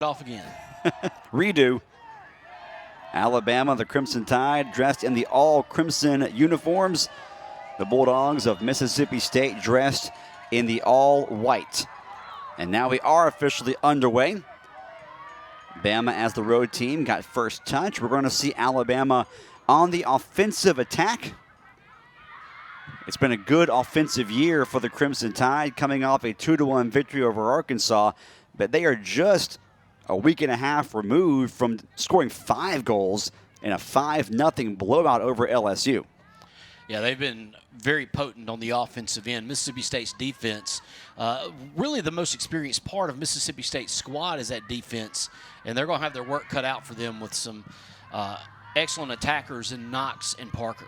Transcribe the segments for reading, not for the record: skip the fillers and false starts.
off again. Redo. Alabama, the Crimson Tide, dressed in the all-crimson uniforms. The Bulldogs of Mississippi State dressed in the all-white. And now we are officially underway. Bama as the road team got first touch. We're going to see Alabama on the offensive attack. It's been a good offensive year for the Crimson Tide, coming off a 2-1 victory over Arkansas, but they are just a week and a half removed from scoring 5 goals in a 5-0 blowout over LSU. Yeah, they've been very potent on the offensive end. Mississippi State's defense, really the most experienced part of Mississippi State's squad is that defense, and they're going to have their work cut out for them with some excellent attackers in Knox and Parker.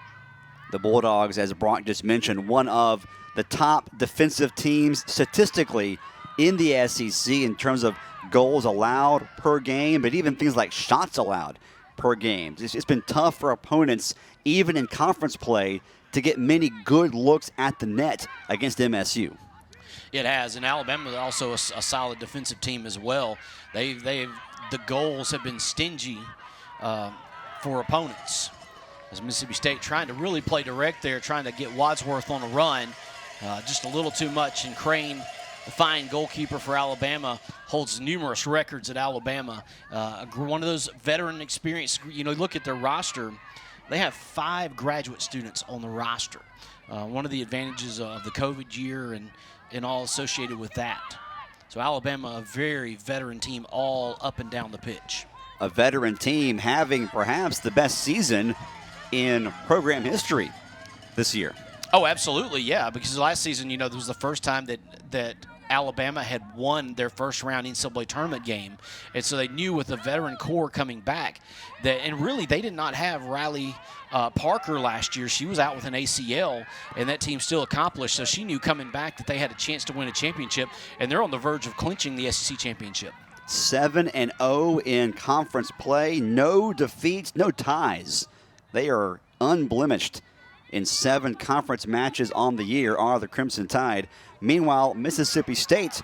The Bulldogs, as Brock just mentioned, one of the top defensive teams statistically in the SEC in terms of goals allowed per game, but even things like shots allowed per game. It's been tough for opponents, even in conference play, to get many good looks at the net against MSU. It has, and Alabama is also a solid defensive team as well. The goals have been stingy for opponents. As Mississippi State trying to really play direct there, trying to get Wadsworth on a run, just a little too much. And Crane, the fine goalkeeper for Alabama, holds numerous records at Alabama. One of those veteran experience, look at their roster. They have 5 graduate students on the roster. One of the advantages of the COVID year and all associated with that. So Alabama, a very veteran team all up and down the pitch. A veteran team having perhaps the best season in program history this year. Oh, absolutely, yeah, because last season, this was the first time that Alabama had won their first round NCAA tournament game. And so they knew with the veteran core coming back and really they did not have Riley Parker last year. She was out with an ACL, and that team still accomplished. So she knew coming back that they had a chance to win a championship, and they're on the verge of clinching the SEC championship. 7-0 in conference play, no defeats, no ties. They are unblemished in 7 conference matches on the year are the Crimson Tide. Meanwhile, Mississippi State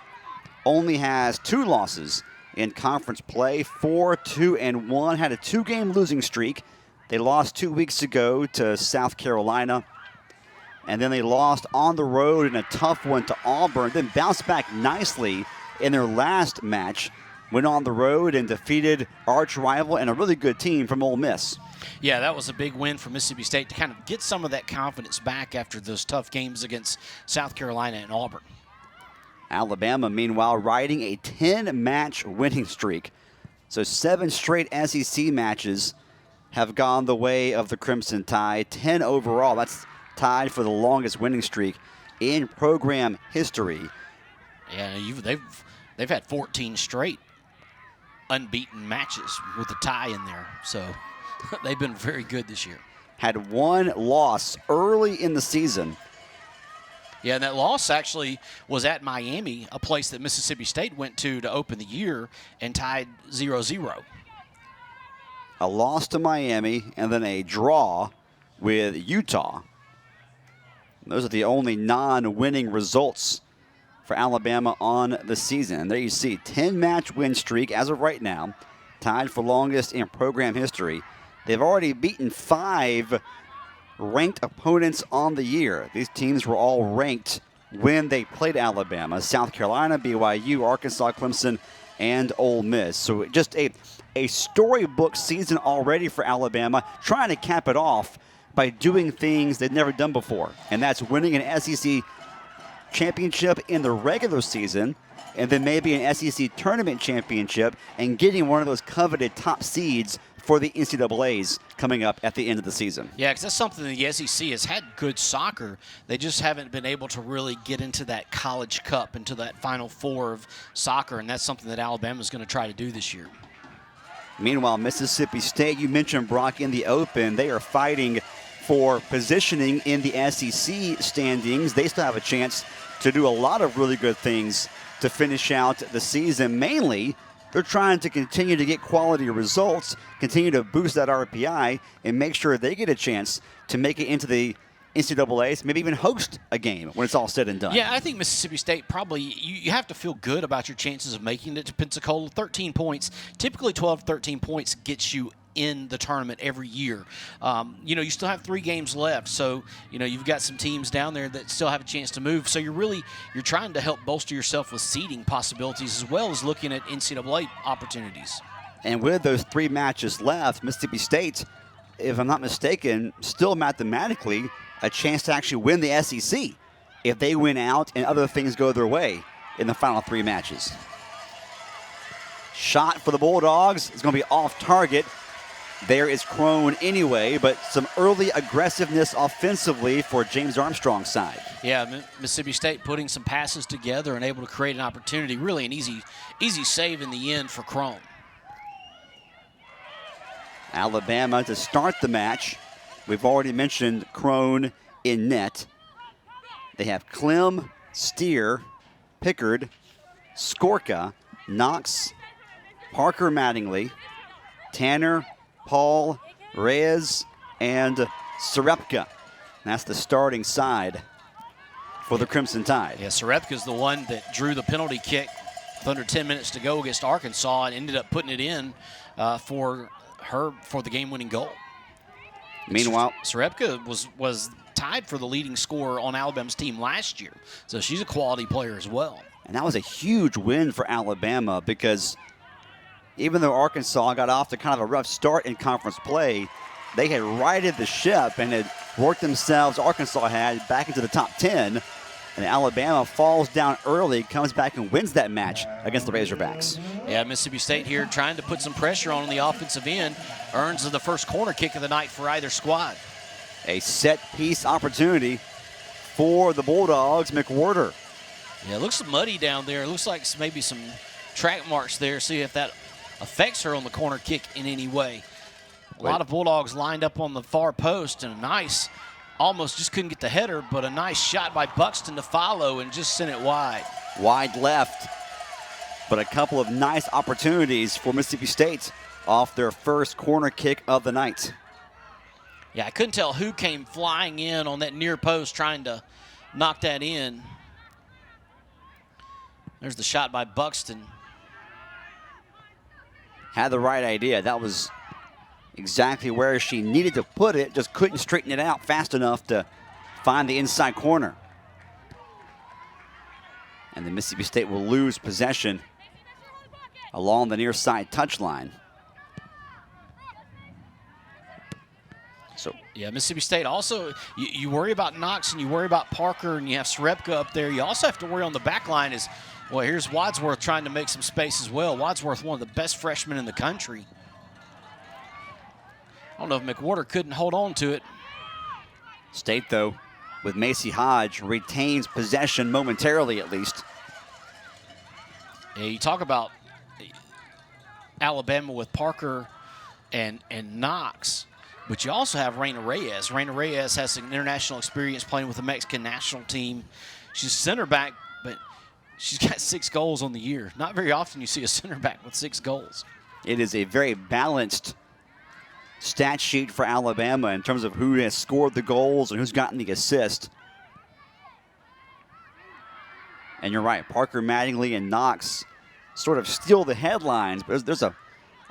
only has 2 losses in conference play, 4-2-1, had a 2-game losing streak. They lost 2 weeks ago to South Carolina, and then they lost on the road in a tough one to Auburn, then bounced back nicely in their last match, went on the road and defeated arch rival and a really good team from Ole Miss. Yeah, that was a big win for Mississippi State to kind of get some of that confidence back after those tough games against South Carolina and Auburn. Alabama, meanwhile, riding a 10-match winning streak. So 7 straight SEC matches have gone the way of the Crimson Tide. 10 overall. That's tied for the longest winning streak in program history. Yeah, they've had 14 straight unbeaten matches with a tie in there. So they've been very good this year. Had 1 loss early in the season. Yeah, and that loss actually was at Miami, a place that Mississippi State went to open the year, and tied 0-0. A loss to Miami and then a draw with Utah. Those are the only non-winning results for Alabama on the season. And there you see, 10-match win streak as of right now, tied for longest in program history. They've already beaten 5 ranked opponents on the year. These teams were all ranked when they played Alabama: South Carolina, BYU, Arkansas, Clemson, and Ole Miss. So just a storybook season already for Alabama, trying to cap it off by doing things they've never done before. And that's winning an SEC championship in the regular season, and then maybe an SEC tournament championship, and getting one of those coveted top seeds for the NCAAs coming up at the end of the season. Yeah, because that's something the SEC has had good soccer. They just haven't been able to really get into that College Cup, into that Final Four of soccer, and that's something that Alabama's going to try to do this year. Meanwhile, Mississippi State, you mentioned Brock in the open, they are fighting for positioning in the SEC standings. They still have a chance to do a lot of really good things to finish out the season. Mainly, they're trying to continue to get quality results, continue to boost that RPI, and make sure they get a chance to make it into the NCAAs, maybe even host a game when it's all said and done. Yeah, I think Mississippi State probably, you have to feel good about your chances of making it to Pensacola. 13 points, typically 12, 13 points gets you in the tournament every year. You still have 3 games left, so you've got some teams down there that still have a chance to move. So you're trying to help bolster yourself with seeding possibilities as well as looking at NCAA opportunities. And with those 3 matches left, Mississippi State, if I'm not mistaken, still mathematically a chance to actually win the SEC if they win out and other things go their way in the final 3 matches. Shot for the Bulldogs is going to be off target. There is Crone anyway, but some early aggressiveness offensively for James Armstrong's side. Yeah, Mississippi State putting some passes together and able to create an opportunity. Really an easy save in the end for Crone. Alabama to start the match. We've already mentioned Crone in net. They have Clem, Steer, Pickard, Skorka, Knox, Parker Mattingly, Tanner, Paul, Reyes, and Serepka. That's the starting side for the Crimson Tide. Yeah, Serepka's the one that drew the penalty kick with under 10 minutes to go against Arkansas and ended up putting it in for the game-winning goal. Meanwhile, Serepka was tied for the leading scorer on Alabama's team last year, so she's a quality player as well. And that was a huge win for Alabama because even though Arkansas got off to kind of a rough start in conference play, they had righted the ship and had worked themselves, Arkansas had, back into the top 10. And Alabama falls down early, comes back and wins that match against the Razorbacks. Yeah, Mississippi State here trying to put some pressure on the offensive end. Earns the first corner kick of the night for either squad. A set-piece opportunity for the Bulldogs. McWhorter. Yeah, it looks muddy down there. It looks like maybe some track marks there. See if that affects her on the corner kick in any way. A lot of Bulldogs lined up on the far post, and a nice, almost just couldn't get the header, but a nice shot by Buxton to follow and just sent it wide. Wide left, but a couple of nice opportunities for Mississippi State off their first corner kick of the night. Yeah, I couldn't tell who came flying in on that near post trying to knock that in. There's the shot by Buxton. Had the right idea. That was exactly where she needed to put it, just couldn't straighten it out fast enough to find the inside corner. And the Mississippi State will lose possession along the near side touchline. So yeah, Mississippi State also, you worry about Knox and you worry about Parker and you have Serepka up there. You also have to worry on the back line is, well, here's Wadsworth trying to make some space as well. Wadsworth, one of the best freshmen in the country. I don't know if McWhorter couldn't hold on to it. State, though, with Macy Hodge, retains possession momentarily at least. Yeah, you talk about Alabama with Parker and Knox, but you also have Reina Reyes. Reina Reyes has some international experience playing with the Mexican national team. She's center back, but she's got 6 goals on the year. Not very often you see a center back with 6 goals. It is a very balanced stat sheet for Alabama in terms of who has scored the goals and who's gotten the assist. And you're right, Parker Mattingly and Knox sort of steal the headlines, but there's a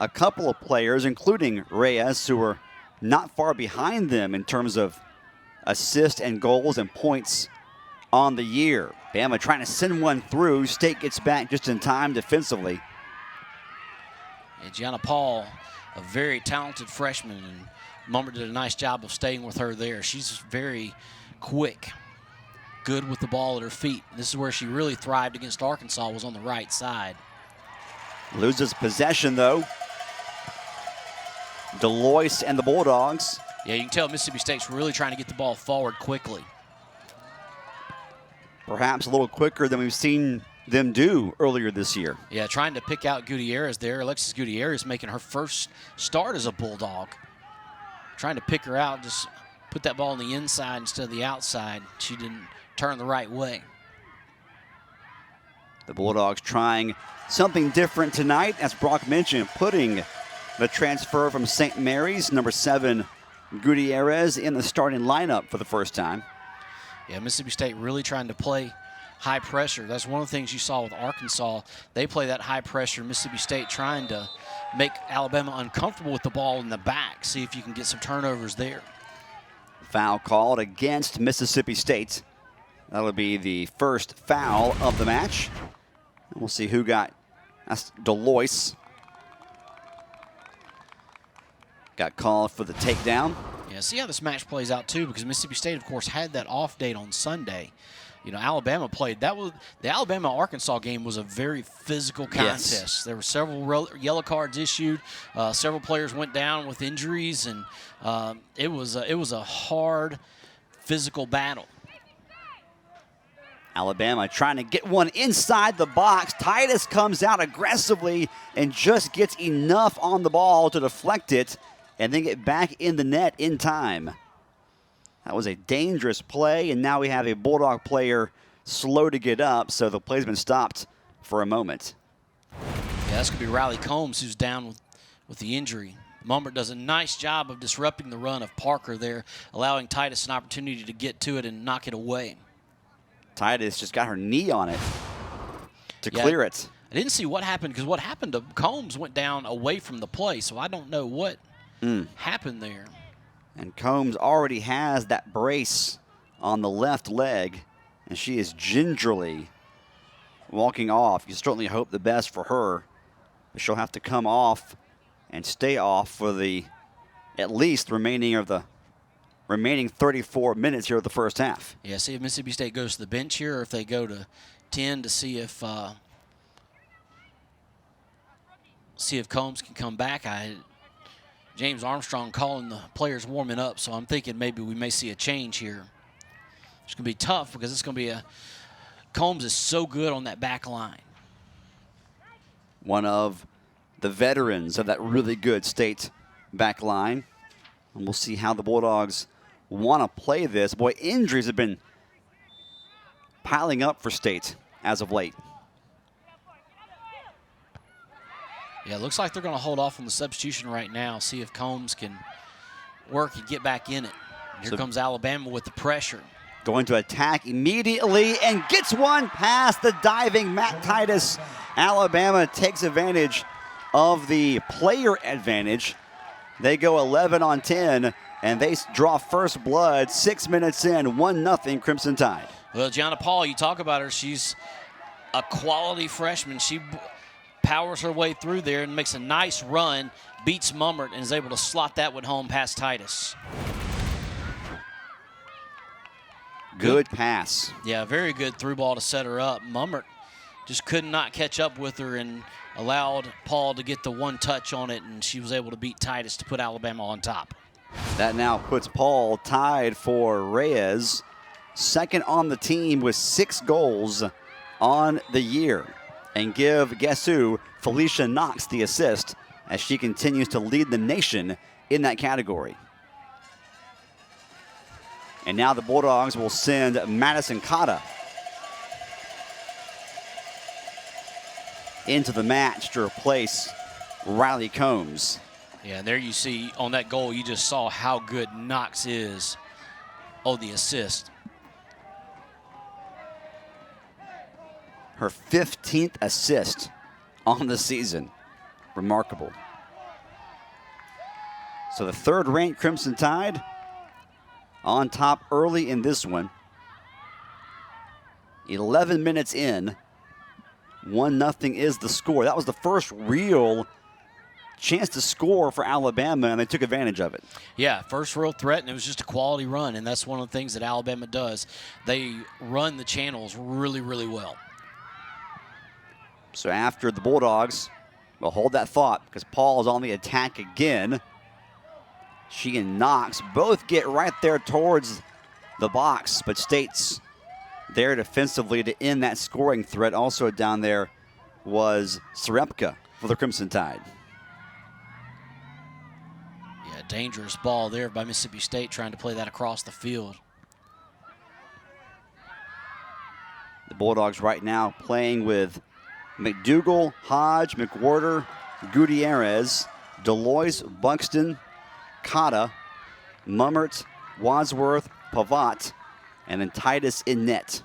couple of players, including Reyes, who are not far behind them in terms of assists and goals and points on the year. Bama trying to send one through. State gets back just in time defensively. And Gianna Paul, a very talented freshman, and Mummer did a nice job of staying with her there. She's very quick, good with the ball at her feet. This is where she really thrived against Arkansas, was on the right side. Loses possession, though. Delois and the Bulldogs. Yeah, you can tell Mississippi State's really trying to get the ball forward quickly. Perhaps a little quicker than we've seen them do earlier this year. Yeah, trying to pick out Gutierrez there. Alexis Gutierrez making her first start as a Bulldog. Trying to pick her out, just put that ball on the inside instead of the outside. She didn't turn the right way. The Bulldogs trying something different tonight, as Brock mentioned, putting the transfer from St. Mary's, number 7, Gutierrez in the starting lineup for the first time. Yeah, Mississippi State really trying to play high pressure. That's one of the things you saw with Arkansas. They play that high pressure. Mississippi State trying to make Alabama uncomfortable with the ball in the back. See if you can get some turnovers there. Foul called against Mississippi State. That'll be the first foul of the match. And we'll see who got. That's Delois. Got called for the takedown. Yeah, see how this match plays out too, because Mississippi State, of course, had that off date on Sunday. You know, Alabama played. That was the Alabama-Arkansas game was a very physical contest. Yes. There were several yellow cards issued. Several players went down with injuries, and it was a hard physical battle. Alabama trying to get one inside the box. Titus comes out aggressively and just gets enough on the ball to deflect it and then get back in the net in time. That was a dangerous play, and now we have a Bulldog player slow to get up, so the play's been stopped for a moment. Yeah, that's going to be Riley Combs, who's down with the injury. Mumbert does a nice job of disrupting the run of Parker there, allowing Titus an opportunity to get to it and knock it away. Titus just got her knee on it to clear it. I didn't see what happened, because what happened to Combs went down away from the play, so I don't know what happened there. And Combs already has that brace on the left leg, and she is gingerly walking off. You certainly hope the best for her, but she'll have to come off and stay off for the at least remaining 34 minutes here of the first half. Yeah, see if Mississippi State goes to the bench here, or if they go to 10 to see if Combs can come back. James Armstrong calling the players warming up, so I'm thinking maybe we may see a change here. It's going to be tough because it's going to be Combs is so good on that back line. One of the veterans of that really good State back line. And we'll see how the Bulldogs want to play this. Boy, injuries have been piling up for State as of late. Yeah, it looks like they're going to hold off on the substitution right now, see if Combs can work and get back in it. Here comes Alabama with the pressure. Going to attack immediately and gets one past the diving Matt Titus. Alabama takes advantage of the player advantage. They go 11 on 10, and they draw first blood 6 minutes in, 1-0 Crimson Tide. Well, Gianna Paul, you talk about her. She's a quality freshman. She powers her way through there and makes a nice run, beats Mumbert, and is able to slot that one home past Titus. Good pass. Yeah, very good through ball to set her up. Mumbert just could not catch up with her and allowed Paul to get the one touch on it, and she was able to beat Titus to put Alabama on top. That now puts Paul tied for Reyes, second on the team with 6 goals on the year. And guess who, Felicia Knox, the assist as she continues to lead the nation in that category. And now the Bulldogs will send Madison Cotta into the match to replace Riley Combs. Yeah, and there you see on that goal, you just saw how good Knox is on the assist. Her 15th assist on the season. Remarkable. So the third-ranked Crimson Tide on top early in this one. 11 minutes in, 1-0 is the score. That was the first real chance to score for Alabama, and they took advantage of it. Yeah, first real threat, and it was just a quality run, and that's one of the things that Alabama does. They run the channels really, really well. So after the Bulldogs, we'll hold that thought because Paul is on the attack again. She and Knox both get right there towards the box, but State's there defensively to end that scoring threat. Also down there was Serepka for the Crimson Tide. Yeah, dangerous ball there by Mississippi State trying to play that across the field. The Bulldogs right now playing with McDougal, Hodge, McWhorter, Gutierrez, Delois, Buxton, Cotta, Mummert, Wadsworth, Pavat, and then Titus in net.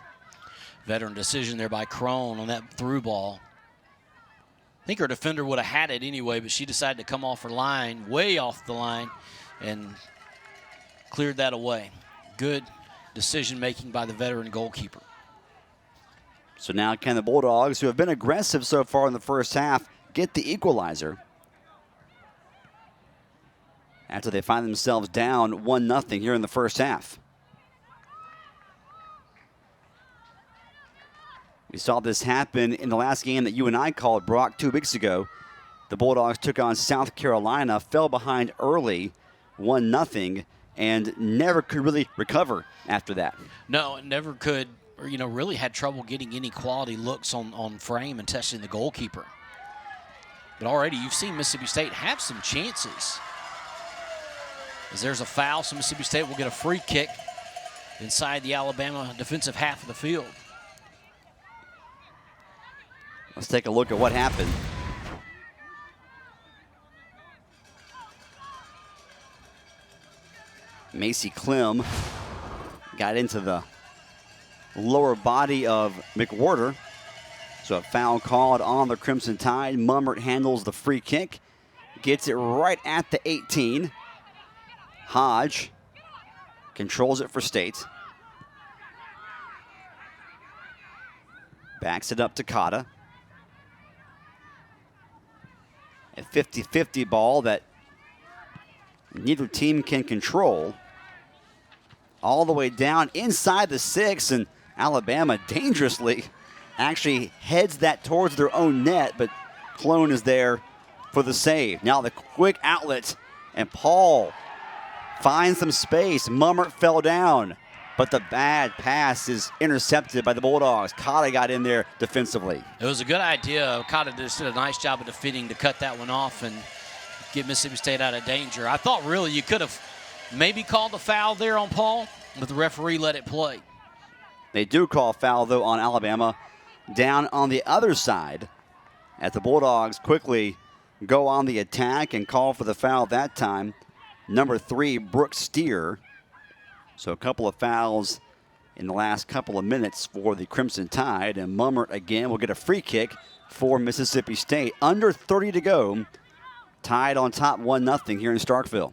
Veteran decision there by Crone on that through ball. I think her defender would have had it anyway, but she decided to come off her line, way off the line, and cleared that away. Good decision-making by the veteran goalkeeper. So now can the Bulldogs, who have been aggressive so far in the first half, get the equalizer after they find themselves down 1-0 here in the first half? We saw this happen in the last game that you and I called, Brock, 2 weeks ago. The Bulldogs took on South Carolina, fell behind early, 1-0, and never could really recover after that. No, never could, or really had trouble getting any quality looks on frame and testing the goalkeeper. But already you've seen Mississippi State have some chances. As there's a foul, so Mississippi State will get a free kick inside the Alabama defensive half of the field. Let's take a look at what happened. Macy Clem got into the lower body of McWhorter. So a foul called on the Crimson Tide. Mummert handles the free kick. Gets it right at the 18. Hodge controls it for State. Backs it up to Cotta. A 50-50 ball that neither team can control. All the way down inside the 6, and Alabama dangerously actually heads that towards their own net, but Clone is there for the save. Now the quick outlet, and Paul finds some space. Mummert fell down, but the bad pass is intercepted by the Bulldogs. Cotta got in there defensively. It was a good idea. Cotta just did a nice job of defending to cut that one off and get Mississippi State out of danger. I thought really you could have maybe called a foul there on Paul, but the referee let it play. They do call foul, though, on Alabama down on the other side as the Bulldogs quickly go on the attack and call for the foul that time. Number 3, Brooke Steer. So a couple of fouls in the last couple of minutes for the Crimson Tide, and Mummert again will get a free kick for Mississippi State. Under 30 to go. Tied on top 1-0 here in Starkville.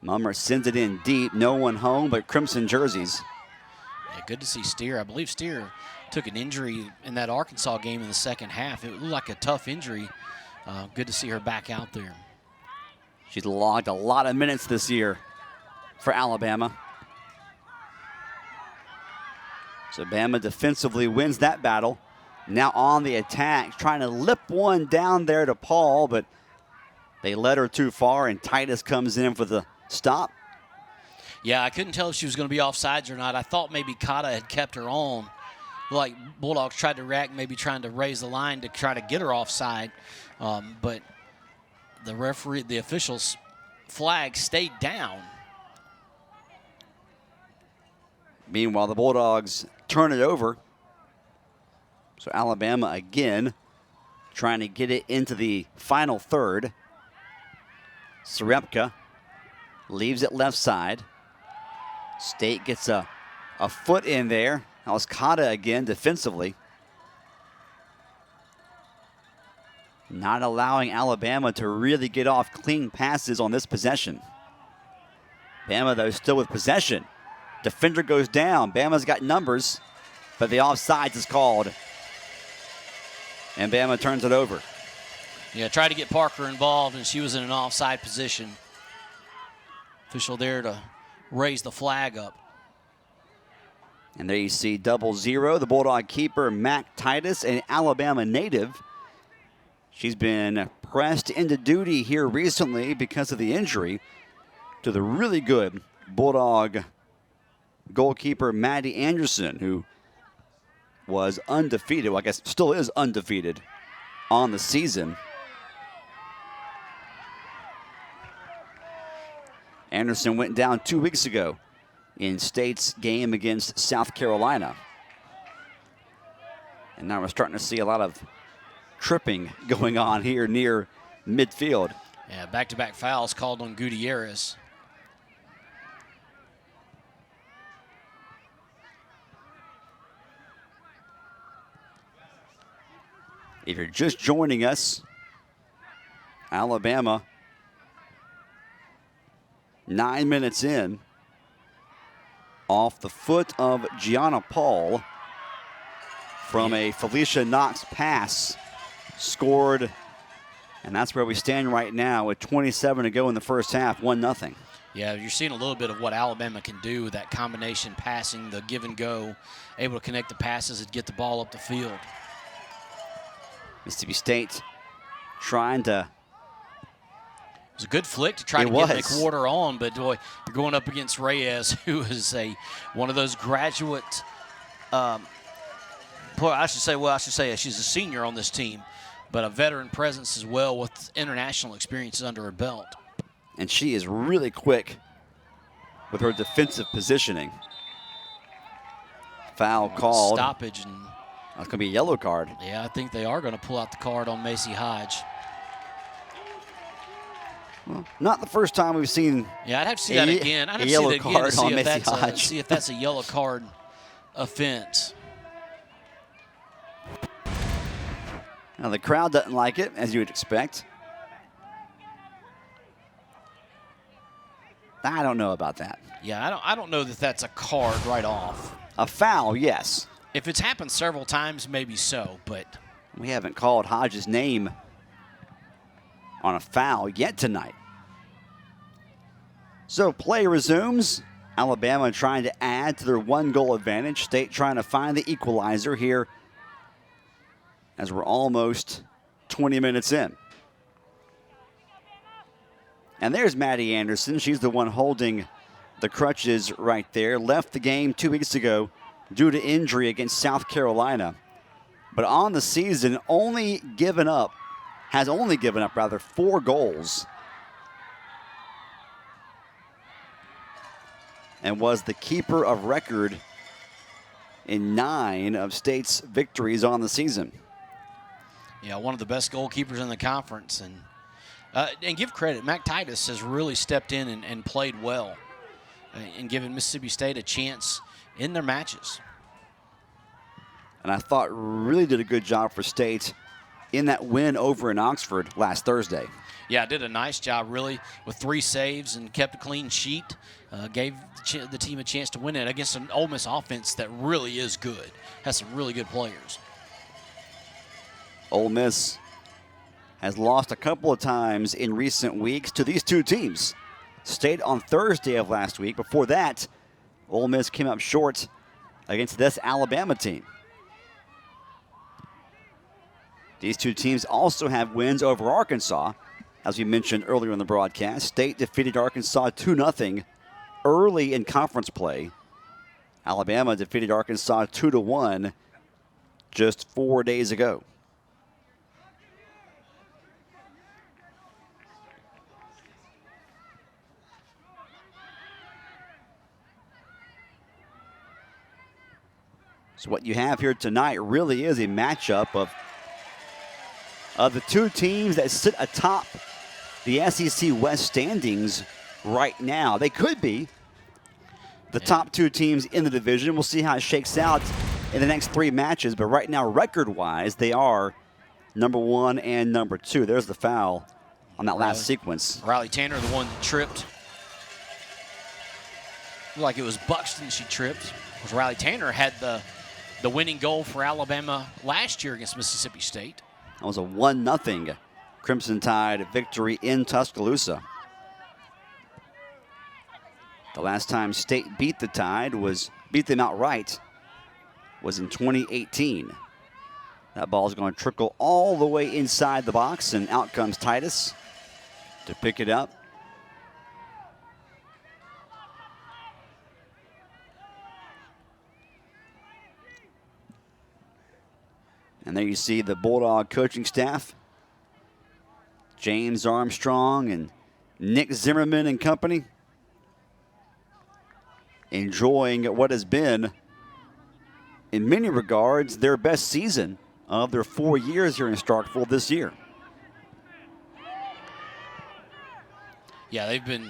Mummert sends it in deep. No one home but Crimson jerseys. Yeah, good to see Steer. I believe Steer took an injury in that Arkansas game in the second half. It looked like a tough injury. Good to see her back out there. She's logged a lot of minutes this year for Alabama. So Bama defensively wins that battle. Now on the attack, trying to lip one down there to Paul, but they led her too far, and Titus comes in for the stop. Yeah, I couldn't tell if she was going to be offsides or not. I thought maybe Cotta had kept her on. Like Bulldogs tried to react, maybe trying to raise the line to try to get her offside. But the referee, the official's flag stayed down. Meanwhile, the Bulldogs turn it over. So Alabama again trying to get it into the final third. Serepka leaves it left side. State gets a foot in there. That was Cotta again defensively. Not allowing Alabama to really get off clean passes on this possession. Bama, though, still with possession. Defender goes down. Bama's got numbers, but the offsides is called. And Bama turns it over. Yeah, tried to get Parker involved, and she was in an offside position. Official there to raise the flag up. And there you see 0-0. The Bulldog keeper, Mac Titus, an Alabama native. She's been pressed into duty here recently because of the injury to the really good Bulldog goalkeeper, Maddie Anderson, who was undefeated, well, I guess still is undefeated on the season. Anderson went down 2 weeks ago in State's game against South Carolina. And now we're starting to see a lot of tripping going on here near midfield. Yeah, back-to-back fouls called on Gutierrez. If you're just joining us, Alabama, 9 minutes in, off the foot of Gianna Paul from a Felicia Knox pass, scored, and that's where we stand right now with 27 to go in the first half, 1-0. Yeah, you're seeing a little bit of what Alabama can do with that combination passing, the give and go, able to connect the passes and get the ball up the field. Mississippi State trying to. It was a good flick to try to get McWhorter on, but boy, you're going up against Reyes, who is one of those graduate. I should say she's a senior on this team, but a veteran presence as well with international experiences under her belt. And she is really quick with her defensive positioning. Foul called. Stoppage. And that's going to be a yellow card. Yeah, I think they are going to pull out the card on Macy Hodge. Well, not the first time we've seen. Yeah, I'd have to see that again. I'd have to see that again to see if that's a yellow card offense. Now the crowd doesn't like it, as you would expect. I don't know about that. Yeah, I don't know that that's a card right off. A foul, yes. If it's happened several times, maybe so, but we haven't called Hodge's name on a foul yet tonight. So play resumes. Alabama trying to add to their 1-goal advantage. State trying to find the equalizer here as we're almost 20 minutes in. And there's Maddie Anderson. She's the one holding the crutches right there. Left the game 2 weeks ago due to injury against South Carolina. But on the season, has only given up 4 goals. And was the keeper of record in 9 of State's victories on the season. Yeah, one of the best goalkeepers in the conference. And give credit, Mac Titus has really stepped in and played well and given Mississippi State a chance in their matches. And I thought really did a good job for State in that win over in Oxford last Thursday. Yeah, did a nice job really with 3 saves and kept a clean sheet. Gave the team a chance to win it against an Ole Miss offense that really is good. Has some really good players. Ole Miss has lost a couple of times in recent weeks to these two teams. State on Thursday of last week. Before that, Ole Miss came up short against this Alabama team. These two teams also have wins over Arkansas. As we mentioned earlier in the broadcast, State defeated Arkansas 2-0 early in conference play. Alabama defeated Arkansas 2-1 just 4 days ago. So what you have here tonight really is a matchup of the two teams that sit atop the SEC West standings right now. They could be the top 2 teams in the division. We'll see how it shakes out in the next 3 matches. But right now, record-wise, they are number 1 and number 2. There's the foul on that last sequence. Riley Tanner, the one that tripped. Looked like it was Buxton she tripped. Because Riley Tanner had the winning goal for Alabama last year against Mississippi State. That was a 1-0 Crimson Tide victory in Tuscaloosa. The last time State beat the Tide beat them outright was in 2018. That ball is going to trickle all the way inside the box, and out comes Titus to pick it up. And there you see the Bulldog coaching staff. James Armstrong and Nick Zimmerman and company enjoying what has been, in many regards, their best season of their 4 years here in Starkville this year. Yeah, they've been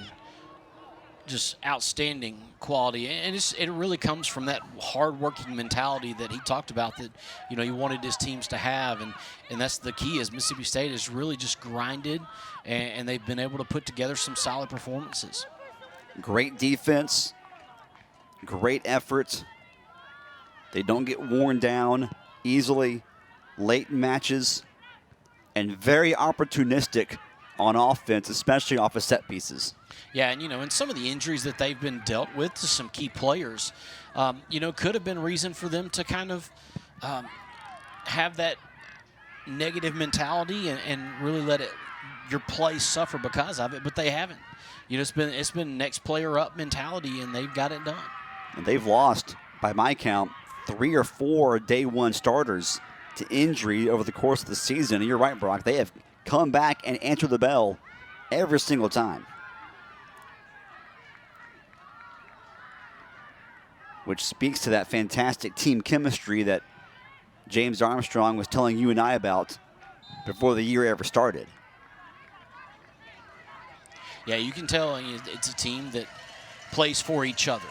just outstanding quality, and it really comes from that hard-working mentality that he talked about that, he wanted his teams to have, and that's the key. Is Mississippi State has really just grinded, and they've been able to put together some solid performances. Great defense, great effort. They don't get worn down easily, late in matches, and very opportunistic on offense, especially off of set pieces. Yeah, and some of the injuries that they've been dealt with to some key players, could have been reason for them to kind of have that negative mentality and really let your play suffer because of it, but they haven't. It's been next player up mentality, and they've got it done. And they've lost, by my count, 3 or 4 day one starters to injury over the course of the season. And you're right, Brock. They have come back and answered the bell every single time. Which speaks to that fantastic team chemistry that James Armstrong was telling you and I about before the year ever started. Yeah, you can tell it's a team that plays for each other,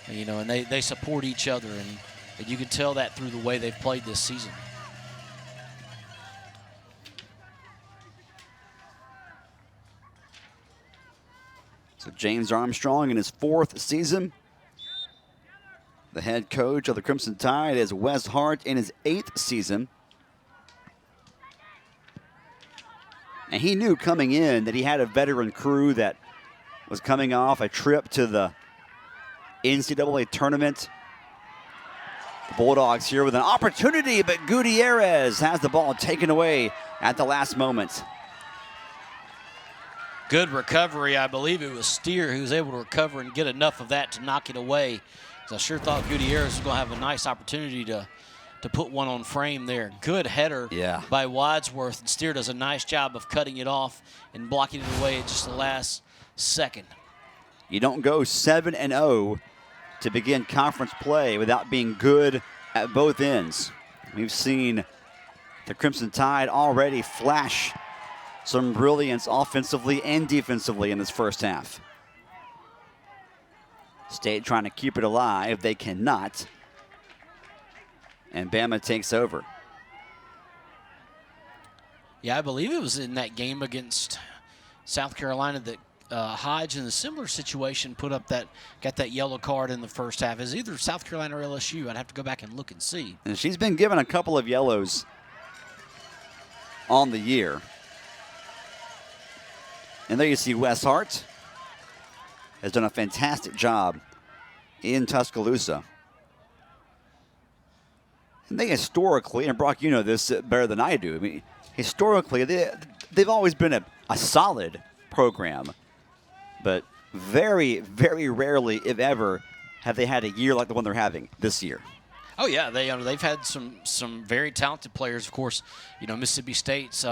and they support each other, and you can tell that through the way they've played this season. So James Armstrong in his 4th season. The head coach of the Crimson Tide is Wes Hart in his 8th season. And he knew coming in that he had a veteran crew that was coming off a trip to the NCAA tournament. The Bulldogs here with an opportunity, but Gutierrez has the ball taken away at the last moment. Good recovery. I believe it was Steer who was able to recover and get enough of that to knock it away. I sure thought Gutierrez was going to have a nice opportunity to put one on frame there. Good header by Wadsworth, and Steer does a nice job of cutting it off and blocking it away at just the last second. You don't go 7-0 to begin conference play without being good at both ends. We've seen the Crimson Tide already flash some brilliance offensively and defensively in this first half. State trying to keep it alive. They cannot. And Bama takes over. Yeah, I believe it was in that game against South Carolina that Hodge, in a similar situation, got that yellow card in the first half. Is either South Carolina or LSU. I'd have to go back and look and see. And she's been given a couple of yellows on the year. And there you see Wes Hart has done a fantastic job in Tuscaloosa. And they historically, and Brock, you know this better than I do, I mean, historically, they've always been a solid program. But very, very rarely, if ever, have they had a year like the one they're having this year. Oh, yeah. They've had some very talented players. Of course, Mississippi State's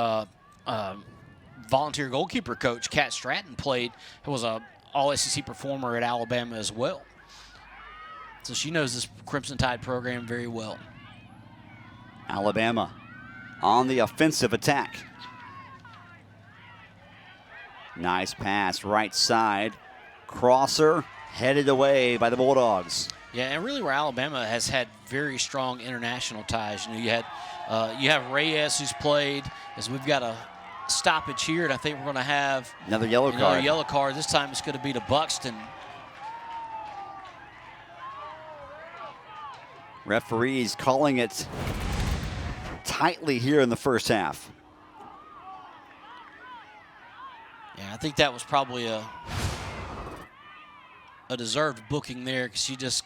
volunteer goalkeeper coach, Kat Stratton, was a all-SEC performer at Alabama as well. So she knows this Crimson Tide program very well. Alabama on the offensive attack. Nice pass, right side. Crosser headed away by the Bulldogs. Yeah, and really where Alabama has had very strong international ties. You have Reyes who's played, as we've got a stoppage here, and I think we're going to have another yellow card. This time it's going to be to Buxton. Referees calling it tightly here in the first half. Yeah, I think that was probably a deserved booking there, because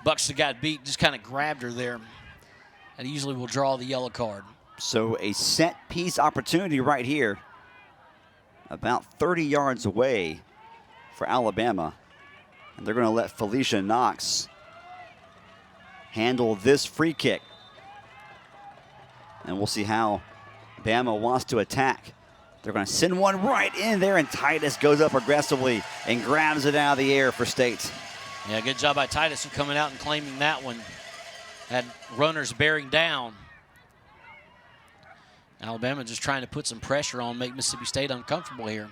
Buxton got beat, just kind of grabbed her there. And usually will draw the yellow card. So a set piece opportunity right here, about 30 yards away for Alabama. And they're going to let Felicia Knox handle this free kick. And we'll see how Bama wants to attack. They're going to send one right in there, and Titus goes up aggressively and grabs it out of the air for State. Yeah, good job by Titus in coming out and claiming that one. Had runners bearing down. Alabama just trying to put some pressure on, make Mississippi State uncomfortable here.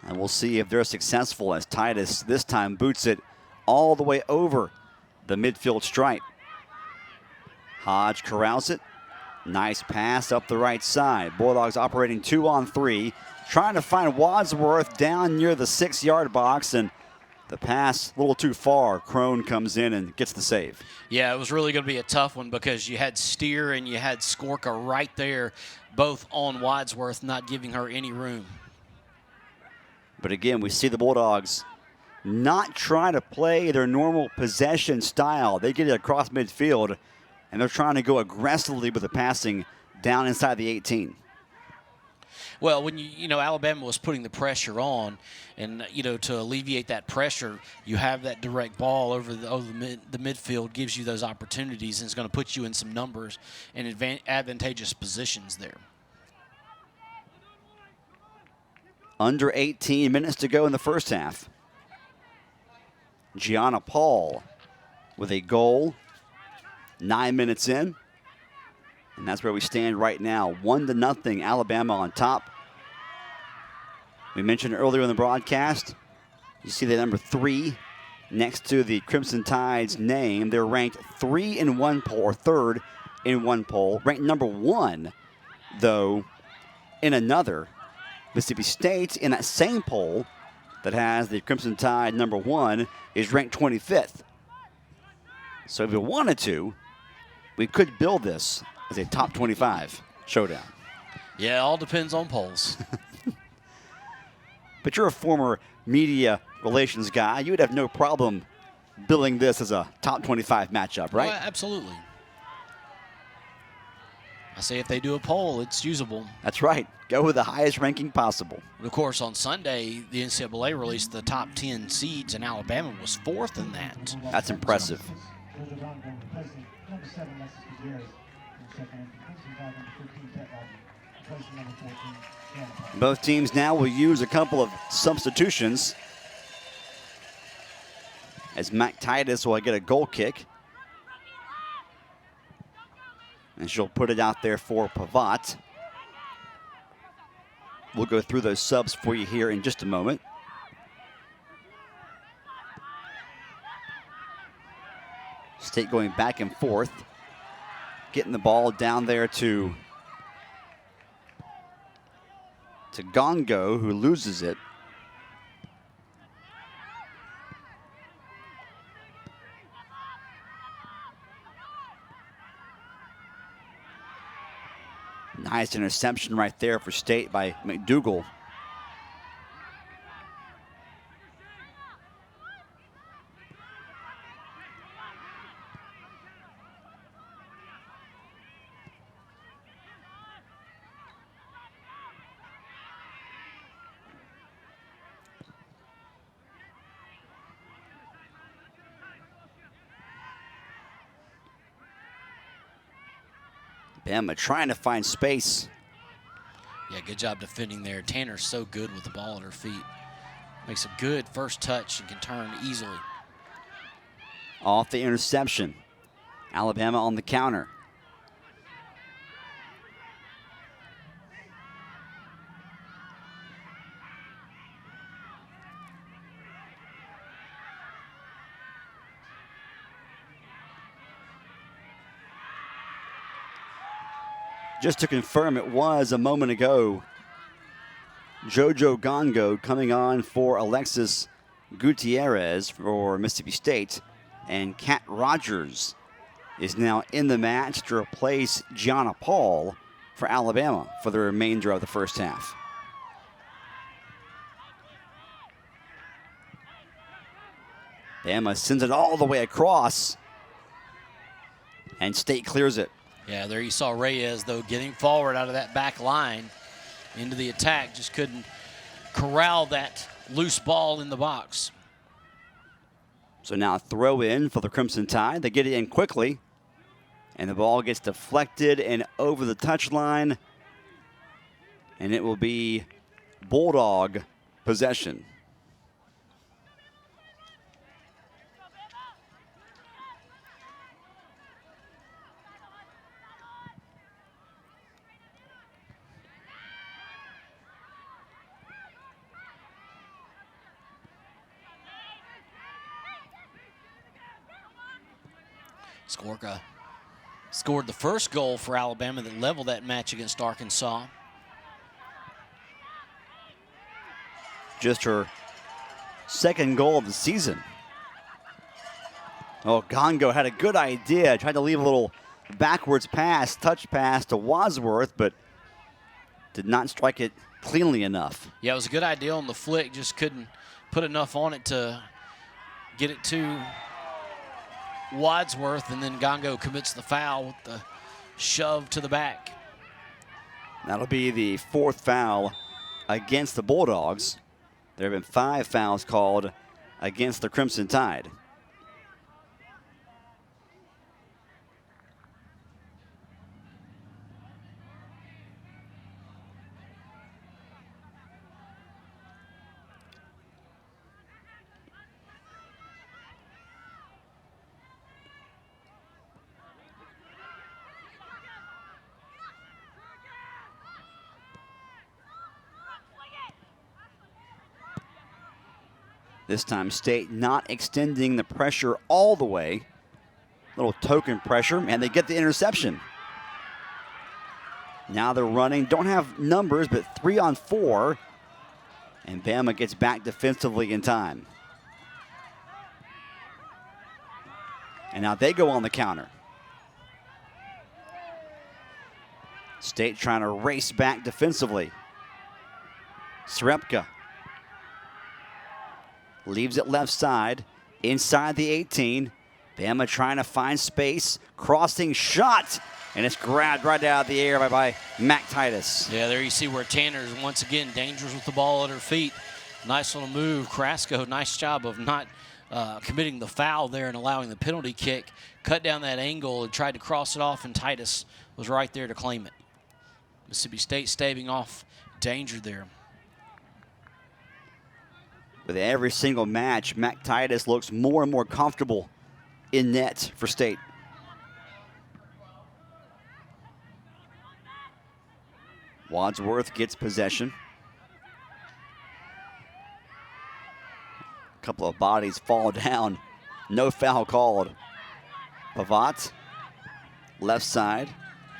And we'll see if they're successful as Titus this time boots it all the way over the midfield stripe. Hodge corrals it. Nice pass up the right side. Bulldogs operating 2-on-3, trying to find Wadsworth down near the 6-yard box, and the pass a little too far. Crone comes in and gets the save. Yeah, it was really going to be a tough one because you had Steer and you had Skorka right there, both on Wadsworth, not giving her any room. But again, we see the Bulldogs not trying to play their normal possession style. They get it across midfield, and they're trying to go aggressively with the passing down inside the 18. Well, when Alabama was putting the pressure on, and to alleviate that pressure, you have that direct ball over the midfield, gives you those opportunities, and it's going to put you in some numbers and advantageous positions there. Under 18 minutes to go in the first half. Gianna Paul with a goal. 9 minutes in. And that's where we stand right now. 1-0, Alabama on top. We mentioned earlier in the broadcast, you see the number 3 next to the Crimson Tide's name. They're ranked 3 in one poll, or 3rd in one poll. Ranked number 1, though, in another. Mississippi State, in that same poll that has the Crimson Tide number 1, is ranked 25th. So if we wanted to, we could build this as a top 25 showdown. Yeah, it all depends on polls. But you're a former media relations guy. You would have no problem billing this as a top 25 matchup, right? Well, absolutely. I say if they do a poll, it's usable. That's right. Go with the highest ranking possible. Of course, on Sunday, the NCAA released the top 10 seeds, and Alabama was 4th in that. That's impressive. Both teams now will use a couple of substitutions as Mac Titus will get a goal kick. And she'll put it out there for Pavat. We'll go through those subs for you here in just a moment. State going back and forth. Getting the ball down there to Gongo, who loses it. Nice interception right there for State by McDougal. Bama trying to find space. Yeah, good job defending there. Tanner's so good with the ball at her feet. Makes a good first touch and can turn easily. Off the interception. Alabama on the counter. Just to confirm, it was a moment ago. JoJo Gongo coming on for Alexis Gutierrez for Mississippi State. And Kat Rogers is now in the match to replace Gianna Paul for Alabama for the remainder of the first half. Bama sends it all the way across. And State clears it. Yeah, there you saw Reyes, though, getting forward out of that back line into the attack. Just couldn't corral that loose ball in the box. So now throw in for the Crimson Tide. They get it in quickly. And the ball gets deflected and over the touchline. And it will be Bulldog possession. Skorka scored the first goal for Alabama that leveled that match against Arkansas. Just her second goal of the season. Oh, Gongo had a good idea. Tried to leave a little backwards pass, touch pass to Wadsworth, but did not strike it cleanly enough. Yeah, it was a good idea on the flick. Just couldn't put enough on it to get it to Wadsworth, and then Gongo commits the foul with the shove to the back. That'll be the 4th foul against the Bulldogs. There have been 5 fouls called against the Crimson Tide. This time State not extending the pressure all the way. Little token pressure, and they get the interception. Now they're running, don't have numbers, but 3 on 4. And Bama gets back defensively in time. And now they go on the counter. State trying to race back defensively. Srepka leaves it left side, inside the 18. Bama trying to find space, crossing shot, and it's grabbed right out of the air by Mac Titus. Yeah, there you see where Tanner's once again dangerous with the ball at her feet. Nice little move. Carrasco, nice job of not committing the foul there and allowing the penalty kick. Cut down that angle and tried to cross it off, and Titus was right there to claim it. Mississippi State staving off danger there. With every single match, Mac Titus looks more and more comfortable in net for State. Wadsworth gets possession. A couple of bodies fall down. No foul called. Pavat, left side.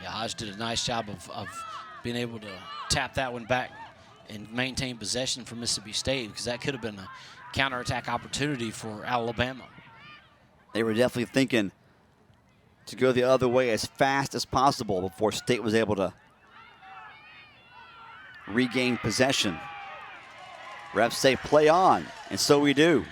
Yeah, Hodge did a nice job of being able to tap that one back and maintain possession for Mississippi State, because that could have been a counterattack opportunity for Alabama. They were definitely thinking to go the other way as fast as possible before State was able to regain possession. Refs say play on, and so we do.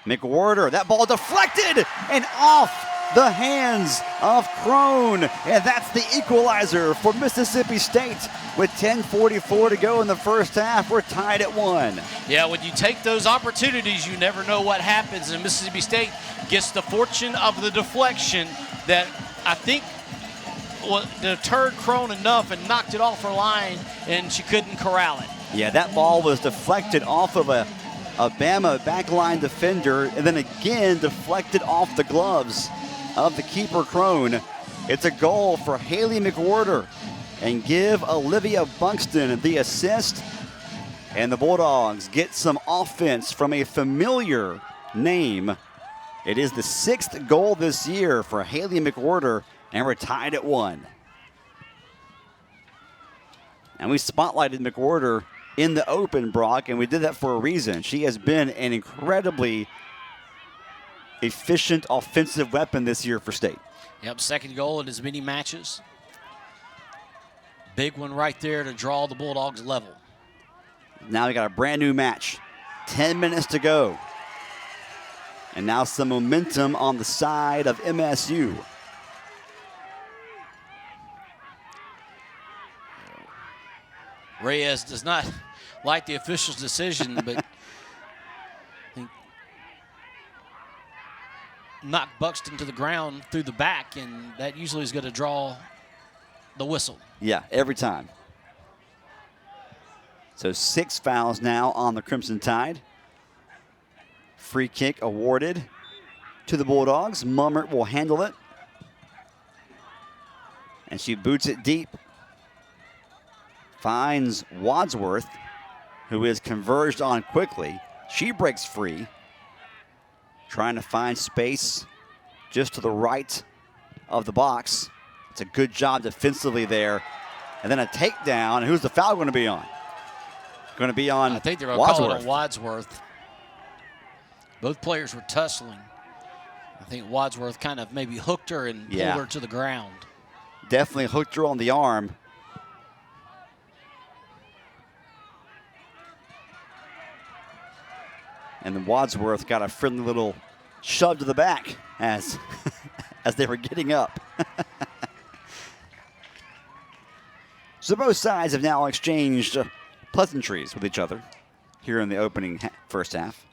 McWhorter, that ball deflected and off the hands of Crone. And that's the equalizer for Mississippi State. With 10:44 to go in the first half, we're tied at 1. Yeah, when you take those opportunities, you never know what happens. And Mississippi State gets the fortune of the deflection that I think deterred Crone enough and knocked it off her line, and she couldn't corral it. Yeah, that ball was deflected off of a Bama backline defender, and then again deflected off the gloves of the keeper, Crone. It's a goal for Haley McWhorter, and give Olivia Buxton the assist. And the Bulldogs get some offense from a familiar name. It is the 6th goal this year for Haley McWhorter, and we're tied at 1. And we spotlighted McWhorter in the open, Brock, and we did that for a reason. She has been an incredibly efficient offensive weapon this year for State. Yep, second goal in as many matches. Big one right there to draw the Bulldogs level. Now we got a brand new match. 10 minutes to go. And now some momentum on the side of MSU. Reyes does not like the official's decision, but I think knocked Buxton to the ground through the back, and that usually is going to draw the whistle. Yeah, every time. So 6 fouls now on the Crimson Tide. Free kick awarded to the Bulldogs. Mummert will handle it. And she boots it deep. Finds Wadsworth, who is converged on quickly. She breaks free, trying to find space just to the right of the box. It's a good job defensively there. And then a takedown. And who's the foul going to be on? Going to be on I think they're going to call it Wadsworth. on Wadsworth. Both players were tussling. I think Wadsworth kind of maybe hooked her and pulled her to the ground. Definitely hooked her on the arm. And then Wadsworth got a friendly little shove to the back as, as they were getting up. So both sides have now exchanged pleasantries with each other here in the opening first half.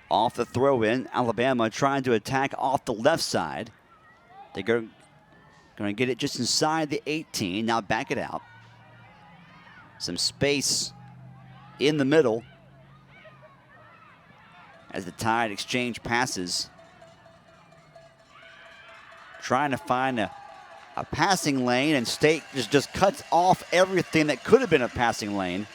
Off the throw-in, Alabama trying to attack off the left side. They're going to get it just inside the 18. Now back it out. Some space in the middle as the Tide exchange passes. Trying to find a passing lane, and State just cuts off everything that could have been a passing lane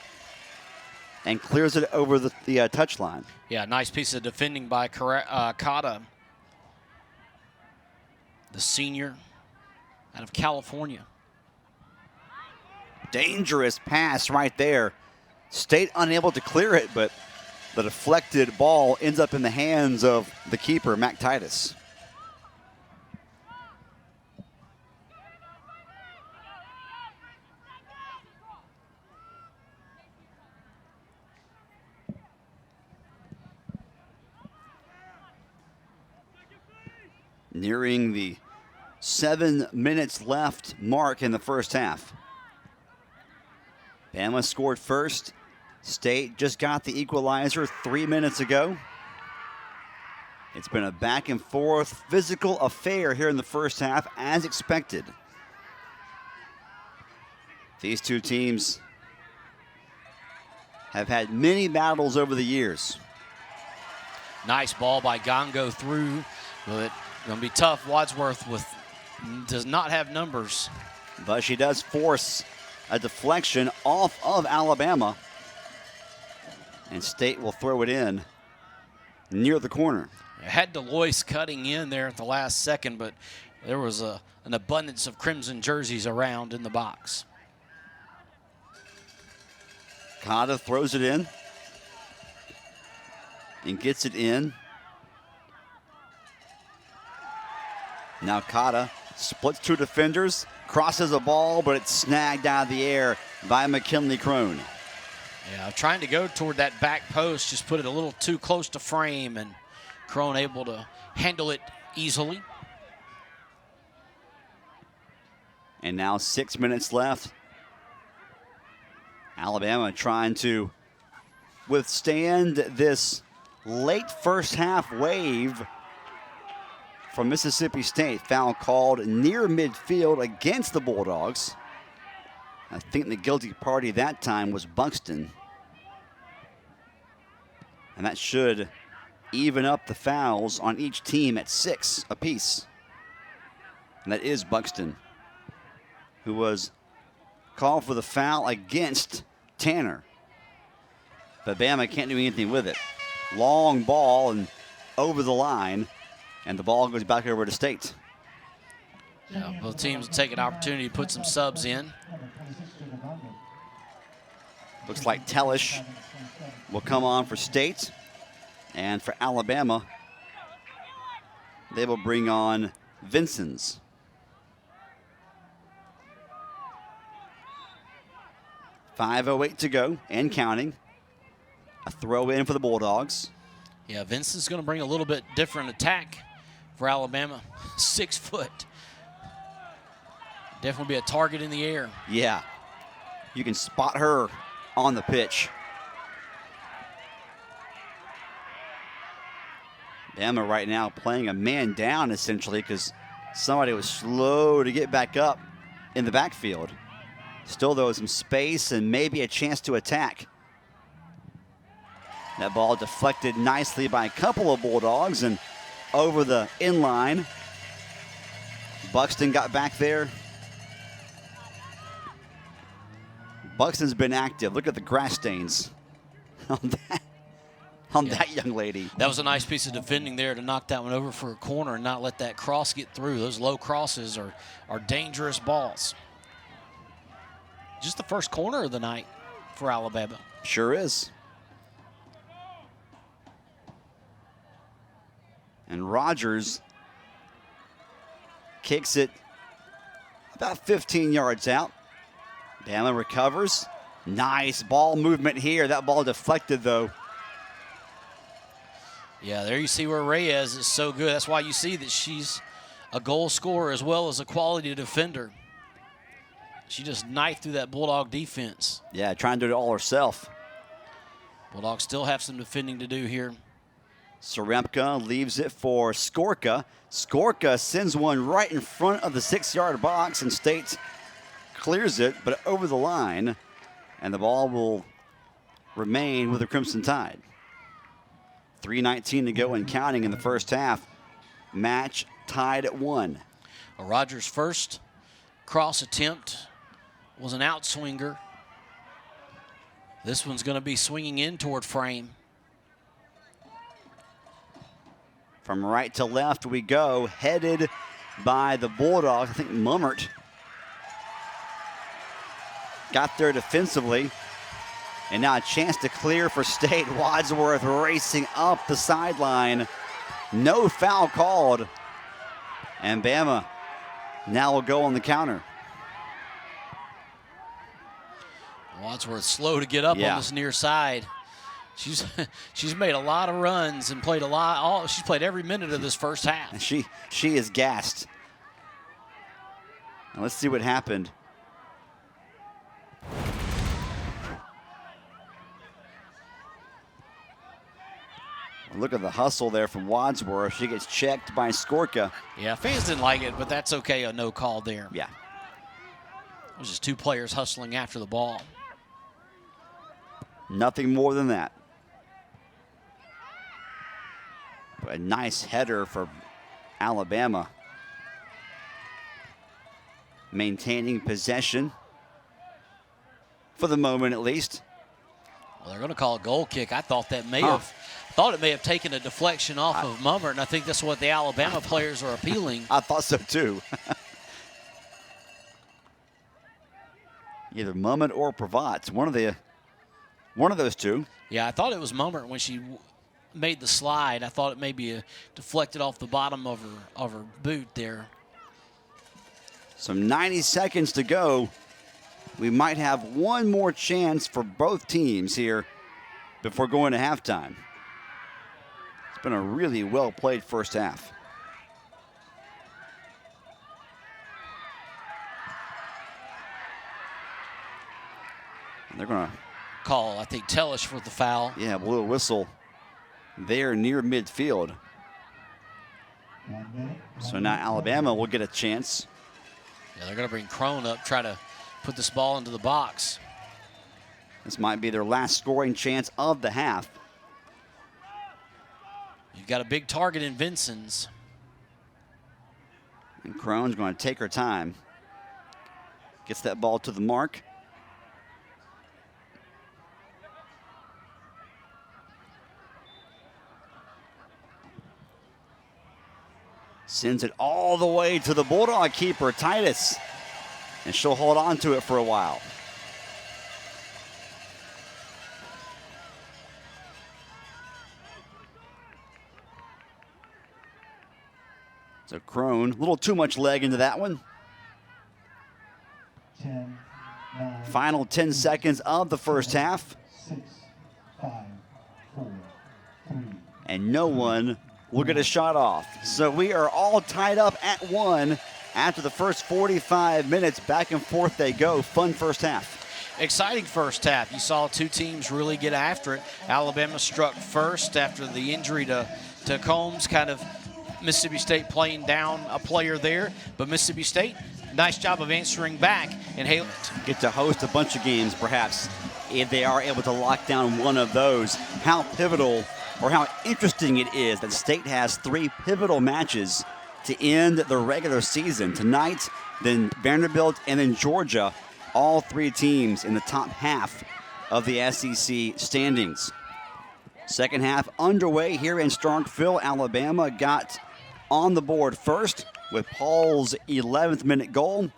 and clears it over the touchline. Yeah, nice piece of defending by Kata, the senior out of California. Dangerous pass right there. State unable to clear it, but the deflected ball ends up in the hands of the keeper, Mac Titus. Nearing the 7 minutes left mark in the first half. Bama scored first. State just got the equalizer 3 minutes ago. It's been a back and forth physical affair here in the first half, as expected. These two teams have had many battles over the years. Nice ball by Gongo through, but going to be tough. Wadsworth does not have numbers. But she does force a deflection off of Alabama. And State will throw it in near the corner. Had Delois cutting in there at the last second, but there was an abundance of crimson jerseys around in the box. Kata throws it in and gets it in. Now Kata splits two defenders, crosses a ball, but it's snagged out of the air by McKinley Crone. Yeah, trying to go toward that back post, just put it a little too close to frame, and Crone able to handle it easily. And now 6 minutes left. Alabama trying to withstand this late first half wave from Mississippi State. Foul called near midfield against the Bulldogs. I think the guilty party that time was Buxton. And that should even up the fouls on each team at 6 apiece. And that is Buxton, who was called for the foul against Tanner. But Bama can't do anything with it. Long ball and over the line, and the ball goes back over to State. Yeah, both teams will take an opportunity to put some subs in. Looks like Tellish will come on for State. And for Alabama, they will bring on Vincents. .508 to go and counting. A throw in for the Bulldogs. Yeah, Vincent's going to bring a little bit different attack for Alabama. 6 foot. Definitely be a target in the air. Yeah, you can spot her on the pitch. Bama right now playing a man down essentially because somebody was slow to get back up in the backfield. Still, though, some space and maybe a chance to attack. That ball deflected nicely by a couple of Bulldogs and over the inline. Buxton got back there. Buxton's been active. Look at the grass stains on that young lady. That was a nice piece of defending there to knock that one over for a corner and not let that cross get through. Those low crosses are dangerous balls. Just the first corner of the night for Alabama. Sure is. And Rogers kicks it about 15 yards out. Bama recovers. Nice ball movement here. That ball deflected, though. Yeah, there you see where Reyes is so good. That's why you see that she's a goal scorer as well as a quality defender. She just knifed through that Bulldog defense. Yeah, trying to do it all herself. Bulldogs still have some defending to do here. Serempka leaves it for Skorka. Skorka sends one right in front of the 6-yard box, and State clears it, but over the line, and the ball will remain with the Crimson Tide. 3:19 to go and counting in the first half. Match tied at 1. Rogers' first cross attempt was an outswinger. This one's going to be swinging in toward frame. From right to left we go, headed by the Bulldogs. I think Mummert got there defensively. And now a chance to clear for State. Wadsworth racing up the sideline. No foul called. And Bama now will go on the counter. Wadsworth slow to get up on this near side. She's made a lot of runs and played a lot. She's played every minute of this first half. She is gassed. Now let's see what happened. Look at the hustle there from Wadsworth. She gets checked by Skorka. Yeah, fans didn't like it, but that's okay. A no call there. Yeah. It was just two players hustling after the ball. Nothing more than that. But a nice header for Alabama. Maintaining possession. For the moment, at least. Well, they're going to call a goal kick. I thought that may have taken a deflection off of Mummert, and I think that's what the Alabama players are appealing. I thought so too. Either Mummert or Pravat, one of those two. Yeah, I thought it was Mummert when she made the slide. I thought it maybe deflected off the bottom of her boot there. Some 90 seconds to go. We might have one more chance for both teams here before going to halftime. It's been a really well-played first half. And they're going to call, I think, Tellish for the foul. Yeah, blew a whistle there near midfield. So now Alabama will get a chance. Yeah, they're going to bring Crone up, try to put this ball into the box. This might be their last scoring chance of the half. You've got a big target in Vinson's. And Crone's going to take her time. Gets that ball to the mark. Sends it all the way to the Bulldog keeper, Titus. And she'll hold on to it for a while. So Crone, a little too much leg into that one. 10, 9, Final 10 seconds of the first half. 6, 5, 4, 3. And no one will get a shot off. So we are all tied up at 1 after the first 45 minutes. Back and forth they go. Fun first half. Exciting first half. You saw two teams really get after it. Alabama struck first after the injury to Combs, kind of Mississippi State playing down a player there. But Mississippi State, nice job of answering back and Haley. Get to host a bunch of games, perhaps, if they are able to lock down one of those. How pivotal or how interesting it is that State has 3 pivotal matches to end the regular season. Tonight, then Vanderbilt, and then Georgia. all three teams in the top half of the SEC standings. Second half underway here in Starkville. Alabama got on the board first with Paul's 11th minute goal.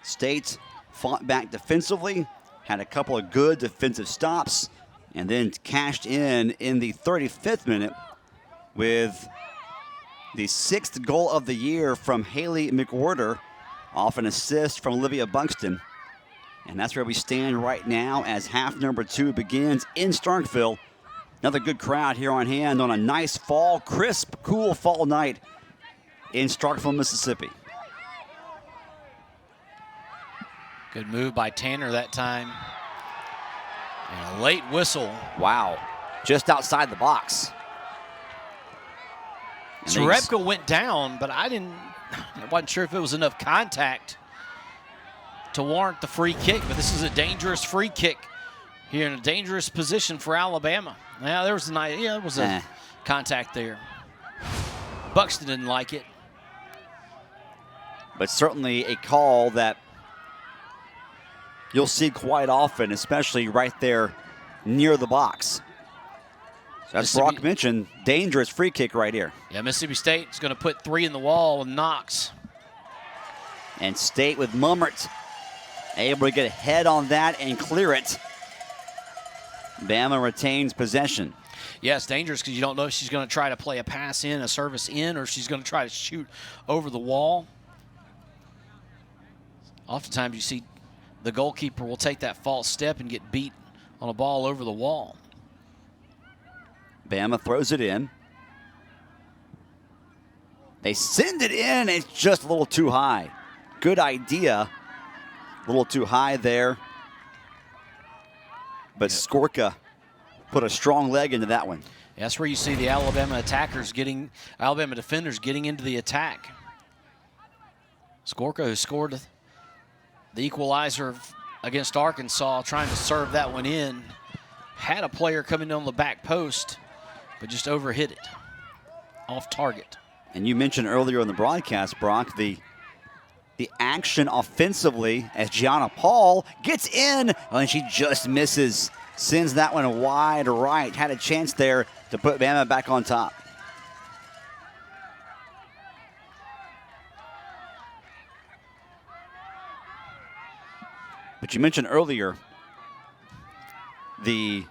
State fought back defensively, had a couple of good defensive stops, and then cashed in the 35th minute with the 6th goal of the year from Haley McWhorter off an assist from Olivia Buxton. And that's where we stand right now as half number 2 begins in Starkville. Another good crowd here on hand on a nice fall, crisp, cool fall night in Starkville, Mississippi. Good move by Tanner that time. And a late whistle. Wow, just outside the box. Sarepka went down, but I wasn't sure if it was enough contact to warrant the free kick, but this is a dangerous free kick here in a dangerous position for Alabama. Now there was a contact there. Buxton didn't like it. But certainly a call that you'll see quite often, especially right there near the box. So as Brock mentioned, dangerous free kick right here. Yeah, Mississippi State is going to put 3 in the wall with Knox. And State with Mummert able to get ahead on that and clear it. Bama retains possession. Yeah, it's dangerous because you don't know if she's going to try to play a pass in, a service in, or if she's going to try to shoot over the wall. Oftentimes you see the goalkeeper will take that false step and get beat on a ball over the wall. Bama throws it in. They send it in. It's just a little too high. Good idea. A little too high there. But Skorka put a strong leg into that one. Yeah, that's where you see the Alabama defenders getting into the attack. Skorka, who scored the equalizer against Arkansas, trying to serve that one in, had a player coming on the back post, but just overhit it, off target. And you mentioned earlier in the broadcast, Brock, the action offensively as Gianna Paul gets in, and she just misses. Sends that one wide right. Had a chance there to put Bama back on top. But you mentioned earlier the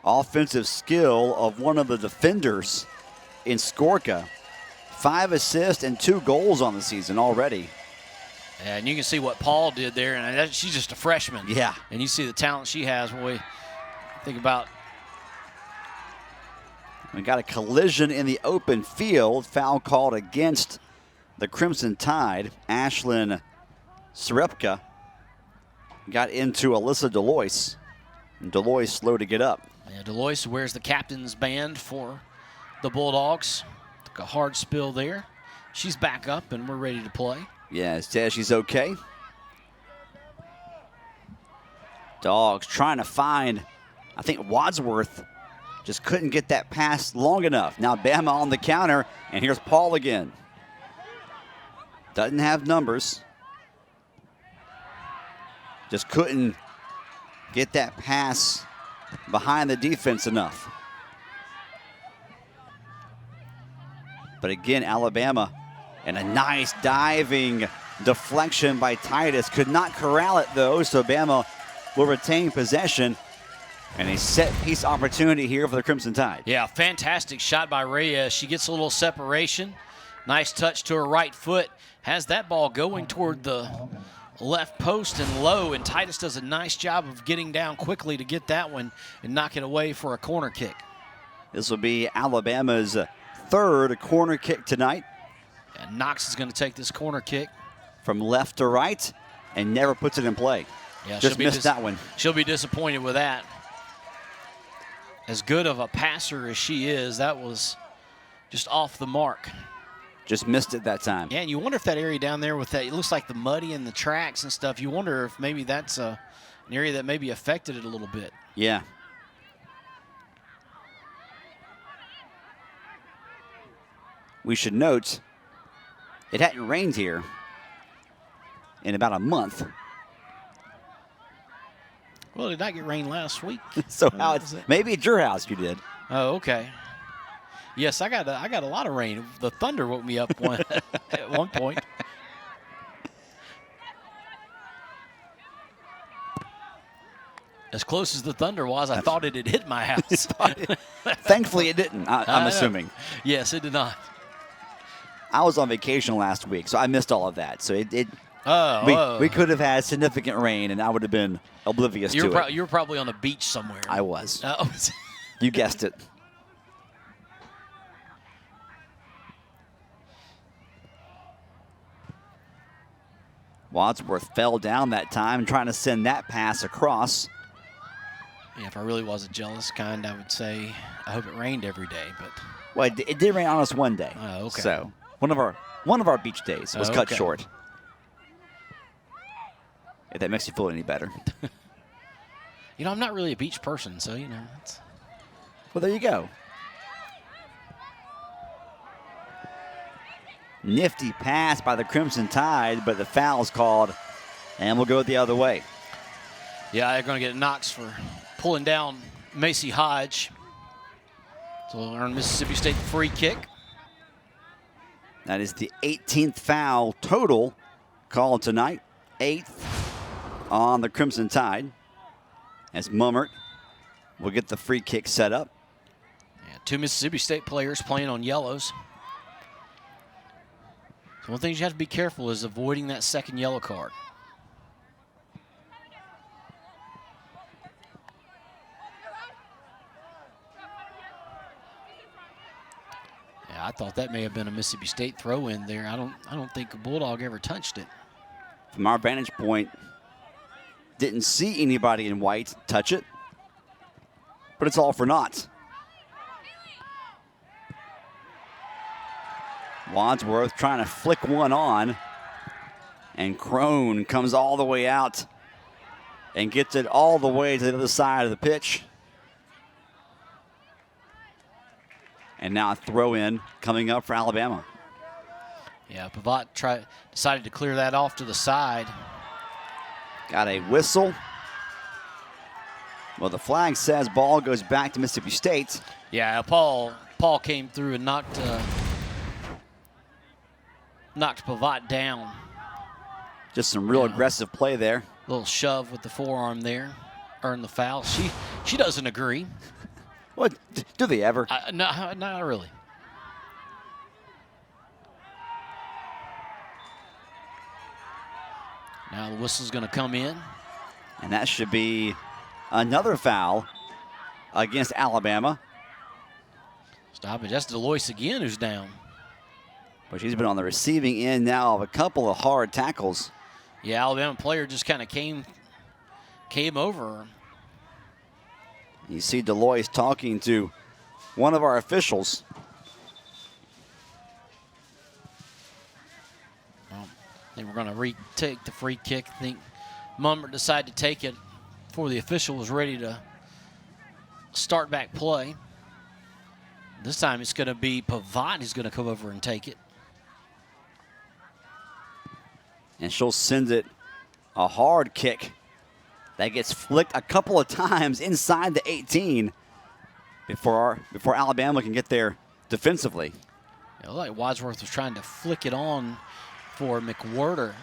offensive skill of one of the defenders in Skorka. 5 assists and 2 goals on the season already. And you can see what Paul did there, and she's just a freshman. Yeah. And you see the talent she has. Boy, think about. We got a collision in the open field. Foul called against the Crimson Tide. Ashlyn Sarepka got into Alyssa Delois. And Delois slow to get up. Yeah, Delois wears the captain's band for the Bulldogs. Took a hard spill there. She's back up, and we're ready to play. Yeah, it says she's okay. Dogs trying to find, I think Wadsworth just couldn't get that pass long enough. Now Bama on the counter, and here's Paul again. Doesn't have numbers. Just couldn't get that pass behind the defense enough. But again, Alabama, and a nice diving deflection by Titus. Could not corral it, though, so Bama will retain possession. And a set-piece opportunity here for the Crimson Tide. Yeah, fantastic shot by Reyes. She gets a little separation. Nice touch to her right foot. Has that ball going toward the left post and low, and Titus does a nice job of getting down quickly to get that one and knock it away for a corner kick. This will be Alabama's 3rd corner kick tonight. And Knox is going to take this corner kick. From left to right, and never puts it in play. Yeah, just missed that one. She'll be disappointed with that. As good of a passer as she is, that was just off the mark. Just missed it that time. Yeah, and you wonder if that area down there with that, it looks like the muddy and the tracks and stuff, you wonder if maybe that's an area that maybe affected it a little bit. Yeah. We should note, it hadn't rained here in about a month. Well, did I get rain last week? So how it's maybe at your house you did. Oh, okay. Yes, I got a lot of rain. The thunder woke me up at one point. As close as the thunder was, I thought it had hit my house. Thankfully, it didn't. I'm assuming. Yes, it did not. I was on vacation last week, so I missed all of that. So we could have had significant rain, and I would have been oblivious to it. You were probably on a beach somewhere. I was. Oh. You guessed it. Wadsworth fell down that time, trying to send that pass across. Yeah, if I really was a jealous kind, I would say I hope it rained every day. But well, it did rain on us one day. Oh, okay. So one of our beach days was cut short. If that makes you feel any better. I'm not really a beach person, so it's. Well, there you go. Nifty pass by the Crimson Tide, but the foul's called, and we'll go the other way. Yeah, they're going to get knocks for pulling down Macy Hodge. So we'll earn Mississippi State the free kick. That is the 18th foul total called tonight. 8th on the Crimson Tide. As Mummert will get the free kick set up. Yeah, 2 Mississippi State players playing on yellows. So one of the things you have to be careful is avoiding that second yellow card. Yeah, I thought that may have been a Mississippi State throw in there. I don't think a Bulldog ever touched it. From our vantage point, didn't see anybody in white touch it, but it's all for naught. Wadsworth trying to flick one on, and Crone comes all the way out and gets it all the way to the other side of the pitch. And now a throw in coming up for Alabama. Yeah, Pavatt decided to clear that off to the side. Got a whistle. Well, the flag says ball goes back to Mississippi State. Yeah, Paul came through and knocked Pavatt down. Just some real aggressive play there. Little shove with the forearm there. Earned the foul. She doesn't agree. What? Do they ever? No, not really. Now the whistle's going to come in. And that should be another foul against Alabama. Stop it. That's Delois again who's down. But she's been on the receiving end now of a couple of hard tackles. Yeah, Alabama player just kind of came over her. You see Delois talking to one of our officials. Well, I think we're going to retake the free kick. I think Mummert decided to take it before the official was ready to start back play. This time it's going to be Pavatt who's going to come over and take it. And she'll send it a hard kick that gets flicked a couple of times inside the 18 before Alabama can get there defensively. It looked like Wadsworth was trying to flick it on for McWhirter.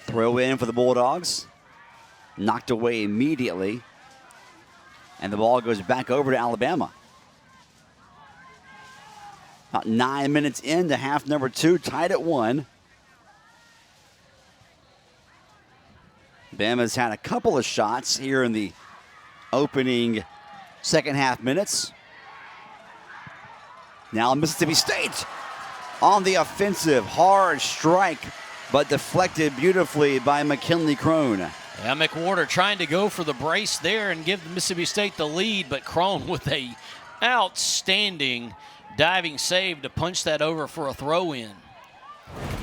Throw in for the Bulldogs. Knocked away immediately. And the ball goes back over to Alabama. About 9 minutes into half number 2, tied at 1. Bama's had a couple of shots here in the opening second half minutes. Now Mississippi State on the offensive. Hard strike, but deflected beautifully by McKinley Crone. Yeah, McWhirter trying to go for the brace there and give Mississippi State the lead, but Crone with a outstanding diving save to punch that over for a throw-in.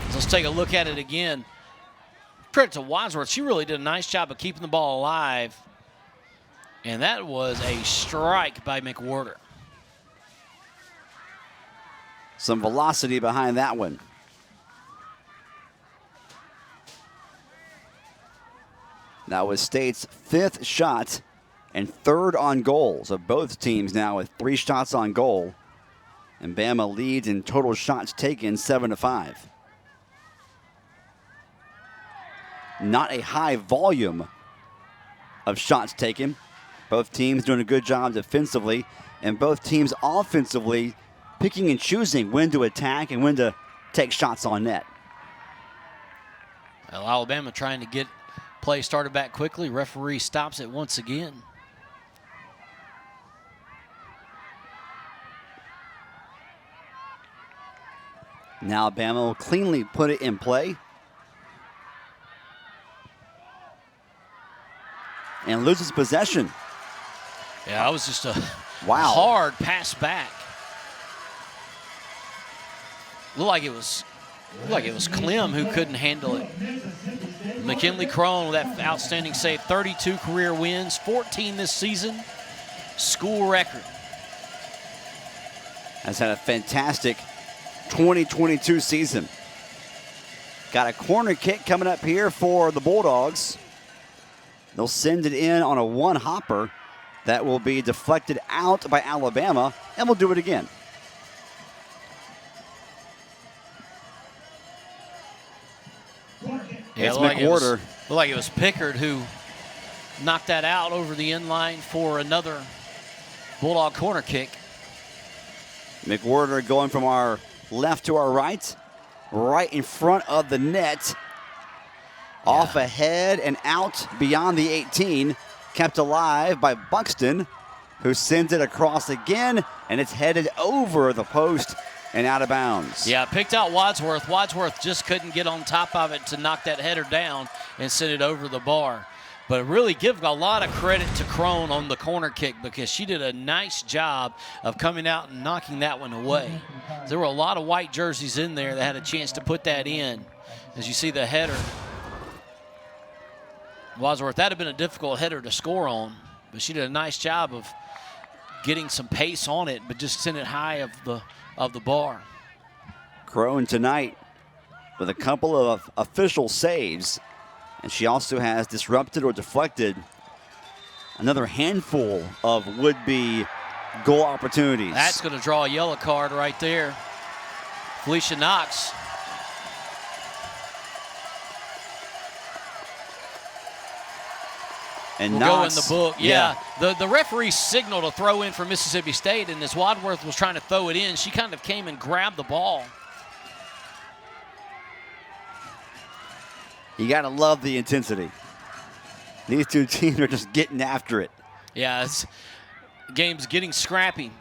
So let's take a look at it again. Credit to Wadsworth. She really did a nice job of keeping the ball alive. And that was a strike by McWhirter. Some velocity behind that one. That was State's 5th shot and 3rd on goal. So both teams now with 3 shots on goal. And Bama leads in total shots taken 7-5. Not a high volume of shots taken. Both teams doing a good job defensively, and both teams offensively picking and choosing when to attack and when to take shots on net. Well, Alabama trying to get play started back quickly. Referee stops it once again. Now Alabama will cleanly put it in play. And loses possession. Yeah, that was just a Wow. hard pass back. Looked like it was Clem who couldn't handle it. McKinley Crone with that outstanding save. 32 career wins, 14 this season. School record. Has had a fantastic 2022 season. Got a corner kick coming up here for the Bulldogs. They'll send it in on a one-hopper that will be deflected out by Alabama, and we'll do it again. Yeah, It's looked McWhorter. looked like it was Pickard who knocked that out over the end line for another Bulldog corner kick. McWhorter going from our left to our right in front of the net. Off ahead and out beyond the 18. Kept alive by Buxton, who sends it across again, and it's headed over the post and out of bounds. Yeah, picked out Wadsworth. Wadsworth just couldn't get on top of it to knock that header down and send it over the bar. But really give a lot of credit to Crone on the corner kick because she did a nice job of coming out and knocking that one away. There were a lot of white jerseys in there that had a chance to put that in. As you see the header. Wadsworth, that had been a difficult header to score on, but she did a nice job of getting some pace on it, but just sent it high of the bar. Crone tonight with a couple of official saves, and she also has disrupted or deflected another handful of would-be goal opportunities. That's going to draw a yellow card right there. Felicia Knox. And will Knox, go in the book. Yeah. The referee signaled a throw in for Mississippi State, and as Wadsworth was trying to throw it in, she kind of came and grabbed the ball. You got to love the intensity. These two teams are just getting after it. Yeah, the game's getting scrappy.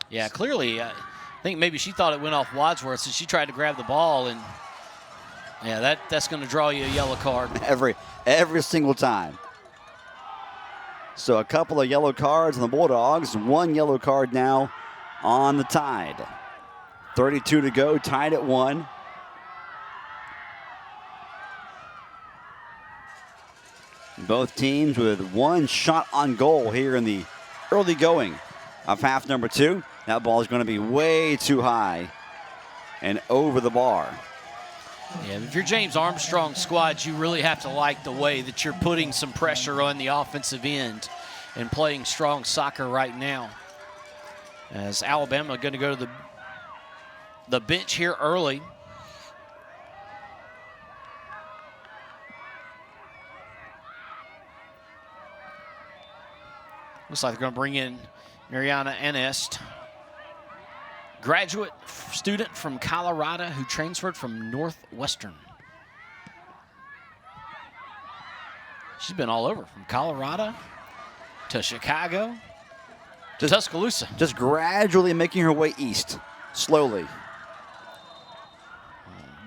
Yeah, clearly, I think maybe she thought it went off Wadsworth, so she tried to grab the ball, and yeah, that's going to draw you a yellow card. Every single time. So a couple of yellow cards on the Bulldogs, 1 yellow card now on the Tide. 32 to go, tied at 1. Both teams with 1 shot on goal here in the early going of half number 2. That ball is going to be way too high and over the bar. Yeah, if you're James Armstrong's squad, you really have to like the way that you're putting some pressure on the offensive end and playing strong soccer right now. As Alabama going to go to the bench here early. Looks like they're going to bring in Mariana Anest, graduate student from Colorado who transferred from Northwestern. She's been all over, from Colorado to Chicago to Tuscaloosa. Just gradually making her way east, slowly.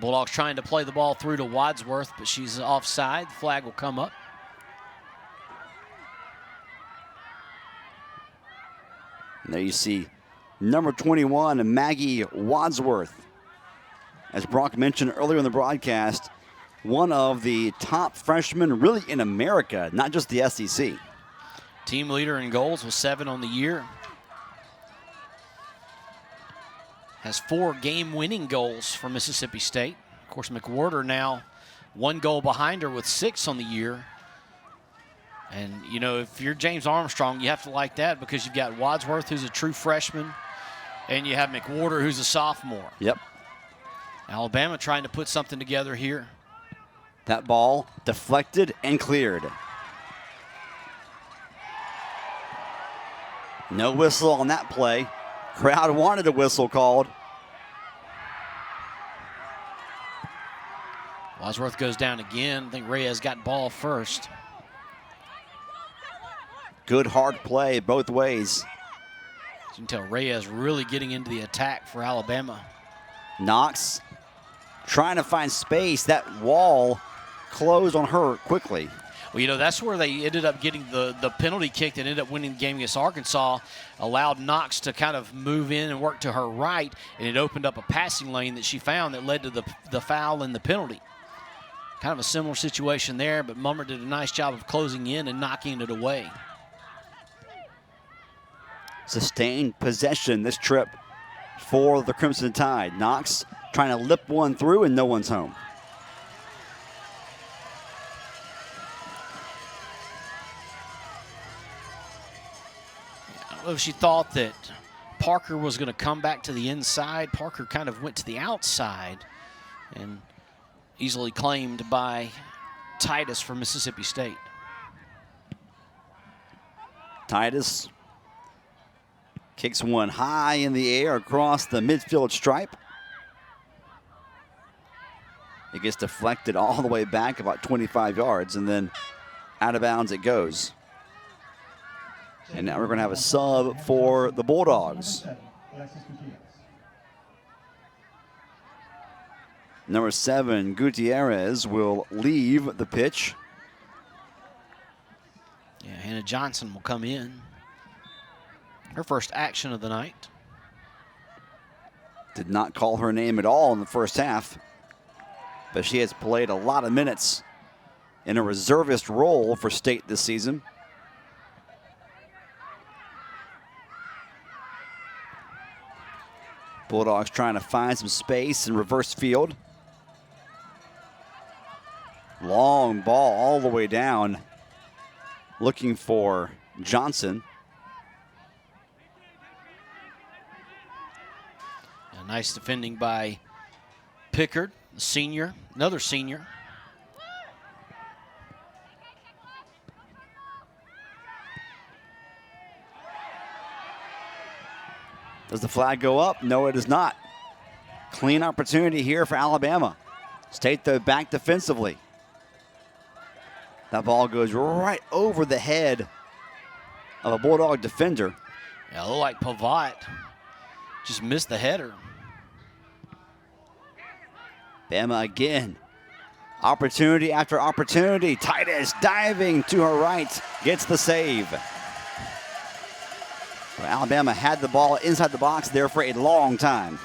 Bulldogs trying to play the ball through to Wadsworth, but she's offside. The flag will come up. And there you see number 21, Maggie Wadsworth. As Brock mentioned earlier in the broadcast, one of the top freshmen really in America, not just the SEC. Team leader in goals with 7 on the year. has 4 game-winning goals for Mississippi State. Of course, McWhorter now 1 goal behind her with 6 on the year. And, you know, if you're James Armstrong, you have to like that because you've got Wadsworth, who's a true freshman, and you have McWhorter, who's a sophomore. Yep. Alabama trying to put something together here. That ball deflected and cleared. No whistle on that play. Crowd wanted a whistle called. Wadsworth goes down again. I think Reyes got ball first. Good hard play both ways. You can tell Reyes really getting into the attack for Alabama. Knox trying to find space. That wall closed on her quickly. Well, you know, that's where they ended up getting the penalty kick that ended up winning the game against Arkansas, allowed Knox to kind of move in and work to her right, and it opened up a passing lane that she found that led to the foul and the penalty. Kind of a similar situation there, but Mummer did a nice job of closing in and knocking it away. Sustained possession this trip for the Crimson Tide. Knox trying to lip one through and no one's home. I don't know if she thought that Parker was going to come back to the inside. Parker kind of went to the outside and easily claimed by Titus for Mississippi State. Titus kicks one high in the air across the midfield stripe. It gets deflected all the way back about 25 yards, and then out of bounds it goes. And now we're going to have a sub for the Bulldogs. Number 7, Gutierrez, will leave the pitch. Yeah, Hannah Johnson will come in. Her first action of the night. Did not call her name at all in the first half, but she has played a lot of minutes in a reservist role for State this season. Bulldogs trying to find some space in reverse field. Long ball all the way down, looking for Johnson. A nice defending by Pickard, the senior, another senior. Does the flag go up? No, it does not. Clean opportunity here for Alabama. State, though, back defensively. That ball goes right over the head of a Bulldog defender. Yeah, it looked like Pavot just missed the header. Bama again. Opportunity after opportunity. Titus diving to her right. Gets the save. Well, Alabama had the ball inside the box there for a long time.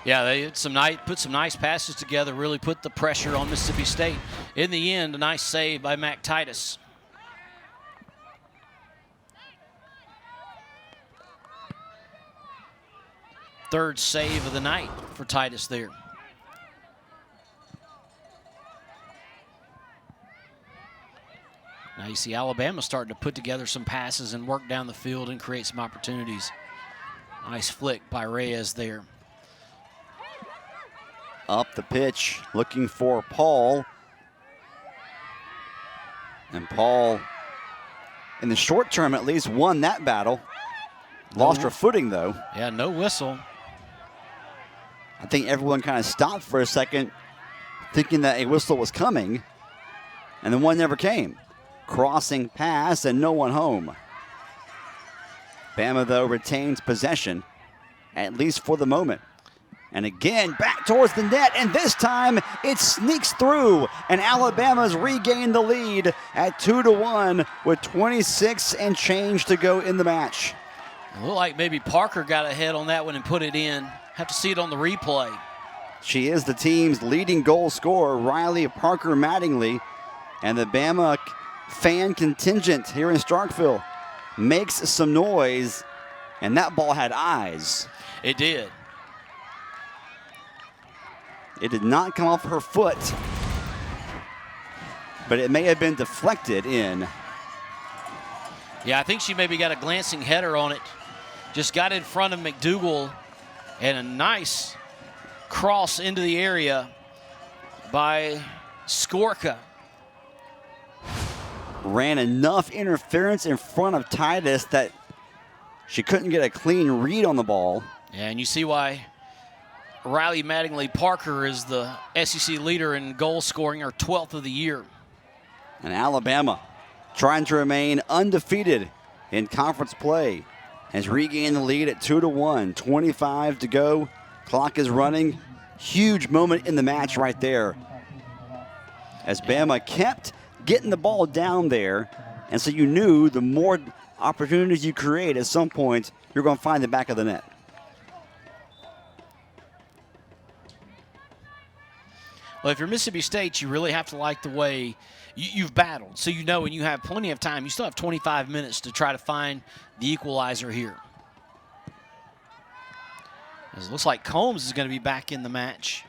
Yeah, they had put some nice passes together, really put the pressure on Mississippi State. In the end, a nice save by Mac Titus. Third save of the night for Titus there. Now you see Alabama starting to put together some passes and work down the field and create some opportunities. Nice flick by Reyes there. Up the pitch, looking for Paul. And Paul, in the short term at least, won that battle. Lost her footing, though. Yeah, no whistle. I think everyone kind of stopped for a second, thinking that a whistle was coming, and then one never came. Crossing pass and no one home. Bama, though, retains possession, at least for the moment. And again, back towards the net, and this time it sneaks through, and Alabama's regained the lead at 2-1 with 26 and change to go in the match. It looked like maybe Parker got ahead on that one and put it in. Have to see it on the replay. She is the team's leading goal scorer, Riley Parker Mattingly, and the Bama fan contingent here in Starkville makes some noise, and that ball had eyes. It did. It did not come off her foot, but it may have been deflected in. Yeah, I think she maybe got a glancing header on it. Just got in front of McDougal, and a nice cross into the area by Skorka. Ran enough interference in front of Titus that she couldn't get a clean read on the ball. Yeah, and you see why Riley Mattingly Parker is the SEC leader in goal scoring, her 12th of the year. And Alabama, trying to remain undefeated in conference play, has regained the lead at 2-1. 25 to go. Clock is running. Huge moment in the match right there, as Bama kept getting the ball down there. And so you knew the more opportunities you create, at some point, you're going to find the back of the net. Well, if you're Mississippi State, you really have to like the way you've battled. So you know, and you have plenty of time. You still have 25 minutes to try to find the equalizer here. It looks like Combs is going to be back in the match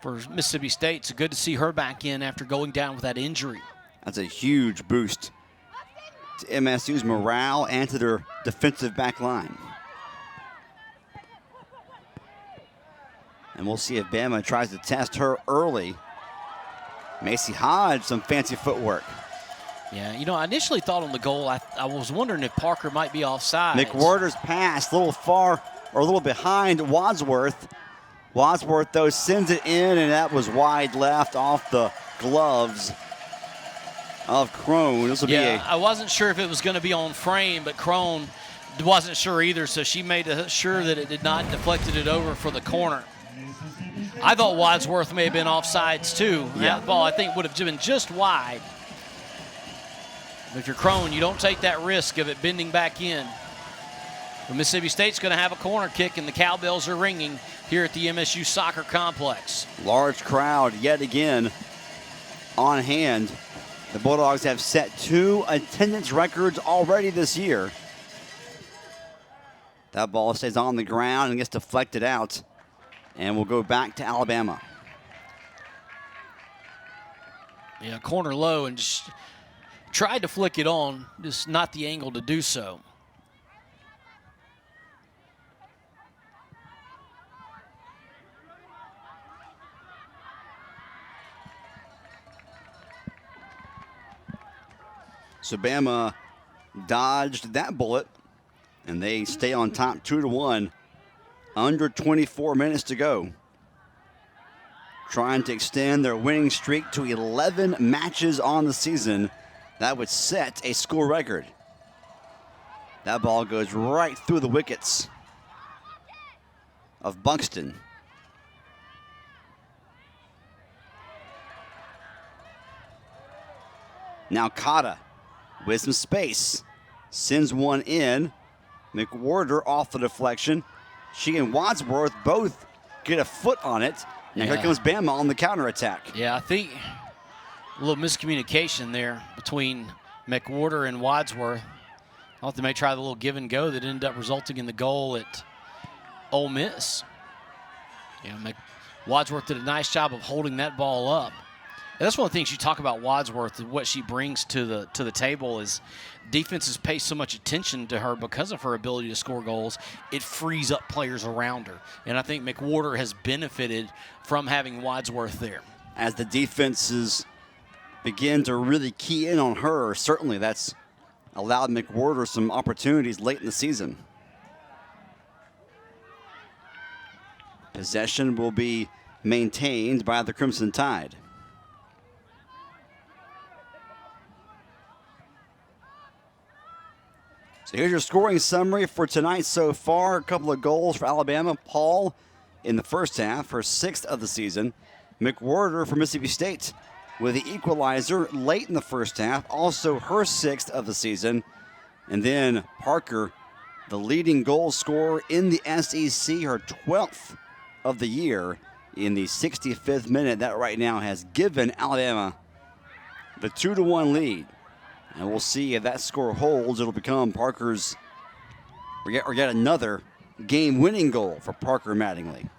for Mississippi State. So good to see her back in after going down with that injury. That's a huge boost to MSU's morale and to their defensive back line. And we'll see if Bama tries to test her early. Macy Hodge, some fancy footwork. Yeah, you know, I initially thought on the goal, I was wondering if Parker might be offside. McWhorter's pass, a little far or a little behind Wadsworth. Wadsworth, though, sends it in, and that was wide left off the gloves of Crone. This will be I wasn't sure if it was going to be on frame, but Crone wasn't sure either, so she made sure that it did not deflected it over for the corner. I thought Wadsworth may have been offsides too. Yeah. That ball, I think, would have been just wide. But if you're Crone, you don't take that risk of it bending back in. But Mississippi State's going to have a corner kick, and the cowbells are ringing here at the MSU Soccer Complex. large crowd yet again on hand. The Bulldogs have set 2 attendance records already this year. That ball stays on the ground and gets deflected out, and will go back to Alabama. Yeah, corner low and just tried to flick it on, just not the angle to do so. So Bama dodged that bullet, and they stay on top 2-1. Under 24 minutes to go. Trying to extend their winning streak to 11 matches on the season. That would set a school record. That ball goes right through the wickets of Buxton. Now Cotta with some space. Sends one in. McWhorter off the deflection. She and Wadsworth both get a foot on it. Now here comes Bama on the counterattack. Yeah, I think a little miscommunication there between McWhorter and Wadsworth. I thought they may try the little give and go that ended up resulting in the goal at Ole Miss. Yeah, Wadsworth did a nice job of holding that ball up. And that's one of the things you talk about Wadsworth, what she brings to the table is defenses pay so much attention to her because of her ability to score goals. It frees up players around her. And I think McWhorter has benefited from having Wadsworth there. As the defenses begin to really key in on her, certainly that's allowed McWhorter some opportunities late in the season. Possession will be maintained by the Crimson Tide. So here's your scoring summary for tonight so far. A couple of goals for Alabama. Paul in the first half, her 6th of the season. McWhorter for Mississippi State with the equalizer late in the first half, also her 6th of the season. And then Parker, the leading goal scorer in the SEC, her 12th of the year in the 65th minute. That right now has given Alabama the 2-1 lead. And we'll see if that score holds. It'll become Parker's, or yet another game-winning goal for Parker Mattingly.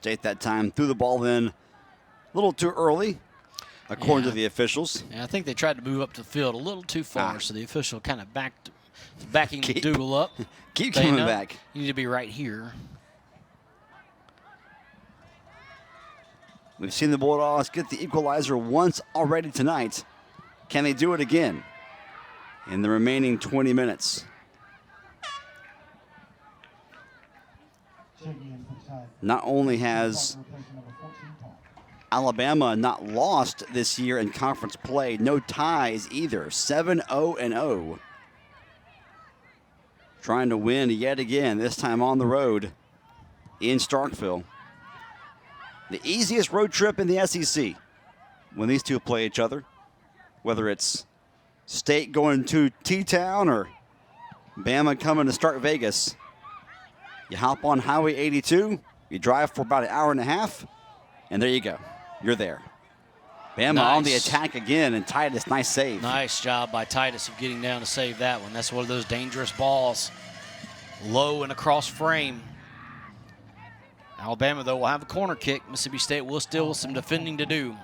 State that time threw the ball in a little too early, according to the officials. Yeah, I think they tried to move up to the field a little too far, so the official kind of backing the Dougal up. Keep coming back. You need to be right here. We've seen the Bulldogs get the equalizer once already tonight. Can they do it again in the remaining 20 minutes? Not only has Alabama not lost this year in conference play, no ties either. 7-0-0. Trying to win yet again, this time on the road in Starkville. The easiest road trip in the SEC when these two play each other, whether it's State going to T-Town or Bama coming to Stark Vegas. You hop on Highway 82, you drive for about an hour and a half, and there you go. You're there. Bama on the attack again, and Titus, nice save. Nice job by Titus of getting down to save that one. That's one of those dangerous balls. Low and across frame. Alabama, though, will have a corner kick. Mississippi State will still have some defending to do.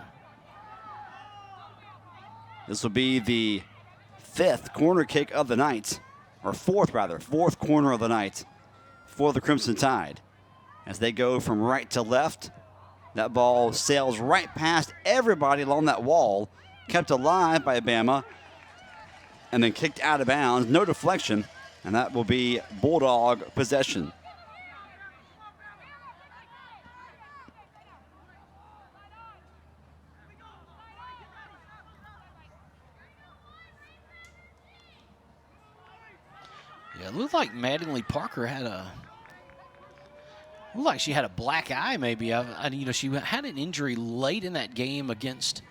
This will be the fifth corner kick of the night, or fourth corner of the night for the Crimson Tide. As they go from right to left, that ball sails right past everybody along that wall, kept alive by Bama, and then kicked out of bounds. No deflection, and that will be Bulldog possession. Yeah, it looked like Mattingly Parker looked like she had a black eye maybe. She had an injury late in that game against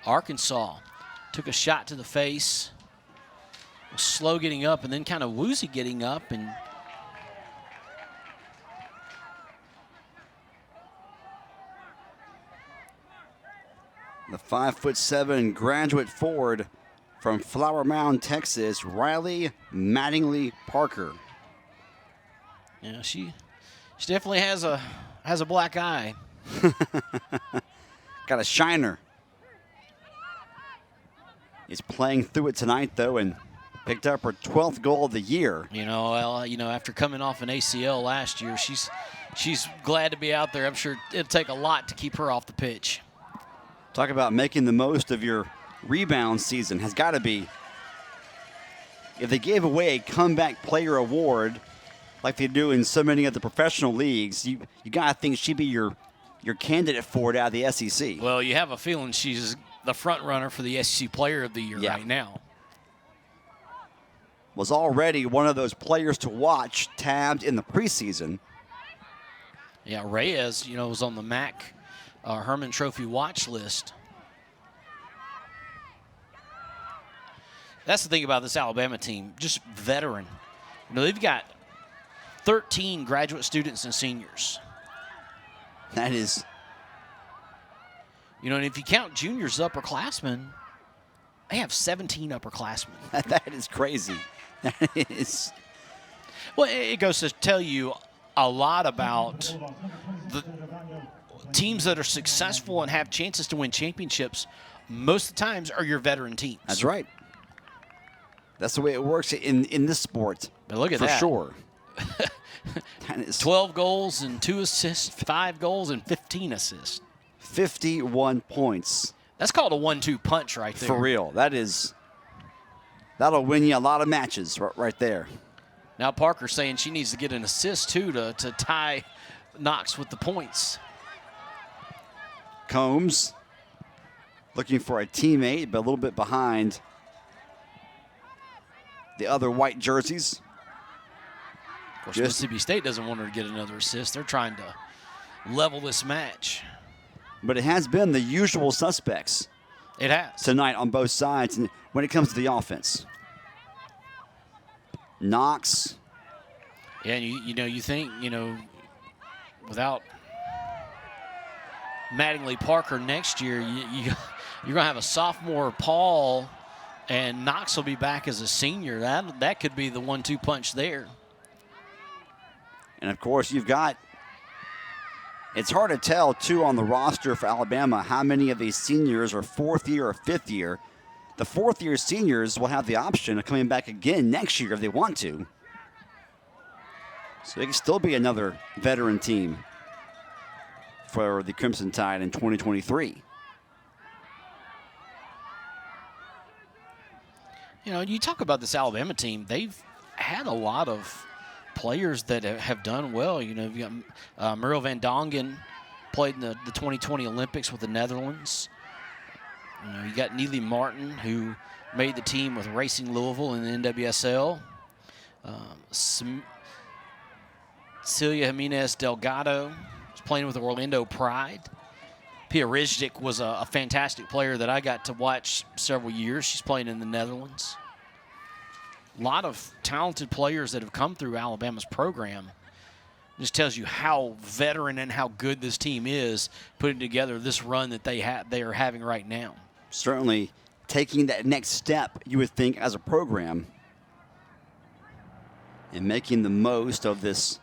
Arkansas. Took a shot to the face, was slow getting up, and then kind of woozy getting up. And the 5'7" graduate forward from Flower Mound, Texas, Riley Mattingly Parker. Yeah, she definitely has a black eye. Got a shiner. He's playing through it tonight, though, and picked up her 12th goal of the year. After coming off an ACL last year, she's glad to be out there. I'm sure it'll take a lot to keep her off the pitch. Talk about making the most of your rebound season. Has got to be. If they gave away a comeback player award like they do in so many of the professional leagues, you got to think she'd be your candidate for it out of the SEC. Well, you have a feeling she's the front runner for the SEC Player of the Year right now. Was already one of those players to watch tabbed in the preseason. Yeah, Reyes, was on the MAC Herman Trophy watch list. That's the thing about this Alabama team, just veteran. They've got 13 graduate students and seniors. That is. And if you count juniors, upperclassmen, they have 17 upperclassmen. That is crazy. That is. Well, it goes to tell you a lot about the teams that are successful and have chances to win championships. Most of the times are your veteran teams. That's right. That's the way it works in this sport. But look at that. For sure. That is 12 goals and 2 assists, 5 goals and 15 assists. 51 points. That's called a 1-2 punch right there. For real. That'll win you a lot of matches right there. Now Parker's saying she needs to get an assist, too, to tie Knox with the points. Combs looking for a teammate, but a little bit behind the other white jerseys. Of course, Mississippi State doesn't want her to get another assist. They're trying to level this match. But it has been the usual suspects. It has. Tonight on both sides when it comes to the offense. Knox. Yeah, and you think, without Mattingly Parker next year, you're going to have a sophomore Paul, and Knox will be back as a senior. That could be the 1-2 punch there. And, of course, you've got It's hard to tell, too, on the roster for Alabama how many of these seniors are fourth year or fifth year. The fourth year seniors will have the option of coming back again next year if they want to. So it can still be another veteran team for the Crimson Tide in 2023. You know, you talk about this Alabama team, they've had a lot of players that have done well. You know, you got Muriel Van Dongen played in the 2020 Olympics with the Netherlands. You know, you got Neely Martin, who made the team with Racing Louisville in the NWSL. Celia Jimenez Delgado was playing with the Orlando Pride. Pia Rizdic was a fantastic player that I got to watch several years. She's playing in the Netherlands. A lot of talented players that have come through Alabama's program. Just tells you how veteran and how good this team is putting together this run that they are having right now. Certainly taking that next step, you would think, as a program and making the most of this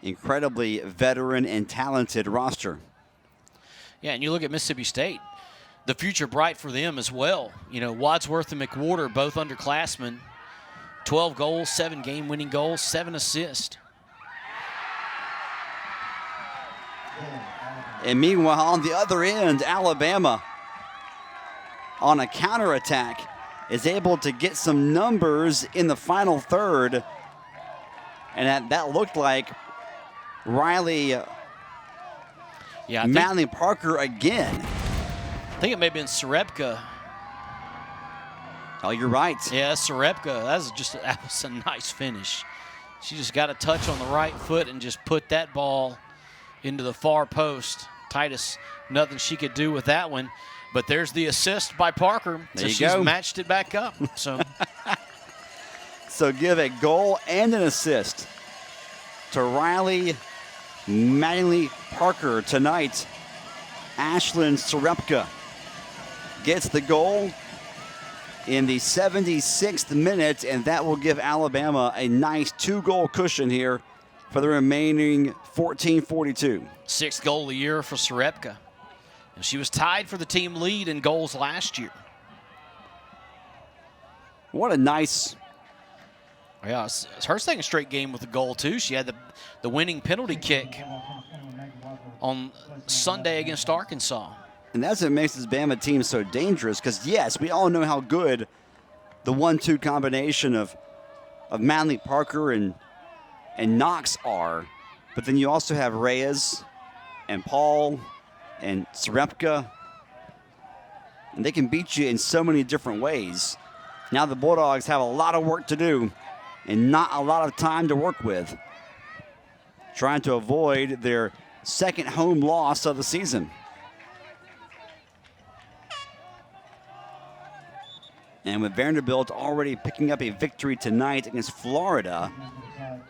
incredibly veteran and talented roster. Yeah, and you look at Mississippi State, the future bright for them as well. You know, Wadsworth and McWhorter, both underclassmen, 12 goals, 7 game-winning goals, 7 assists. And meanwhile, on the other end, Alabama, on a counterattack, is able to get some numbers in the final third. And that looked like Riley Manley Parker again. I think it may have been Serepka. Oh, you're right. Yeah, Serepka. That was a nice finish. She just got a touch on the right foot and just put that ball into the far post. Titus, nothing she could do with that one. But there's the assist by Parker. There you she's go. Matched it back up. So, So give a goal and an assist to Riley Manley Parker tonight. Ashlyn Serepka gets the goal in the 76th minute, and that will give Alabama a nice 2-goal cushion here for the remaining 14:42. 6th goal of the year for Serepka. And she was tied for the team lead in goals last year. What a nice... Yeah, it's her second straight game with a goal, too. She had the winning penalty kick on Sunday against Arkansas. And that's what makes this Bama team so dangerous, because, yes, we all know how good the 1-2 combination of Manley Parker and Knox are. But then you also have Reyes and Paul and Serepka. And they can beat you in so many different ways. Now the Bulldogs have a lot of work to do and not a lot of time to work with, trying to avoid their second home loss of the season. And with Vanderbilt already picking up a victory tonight against Florida,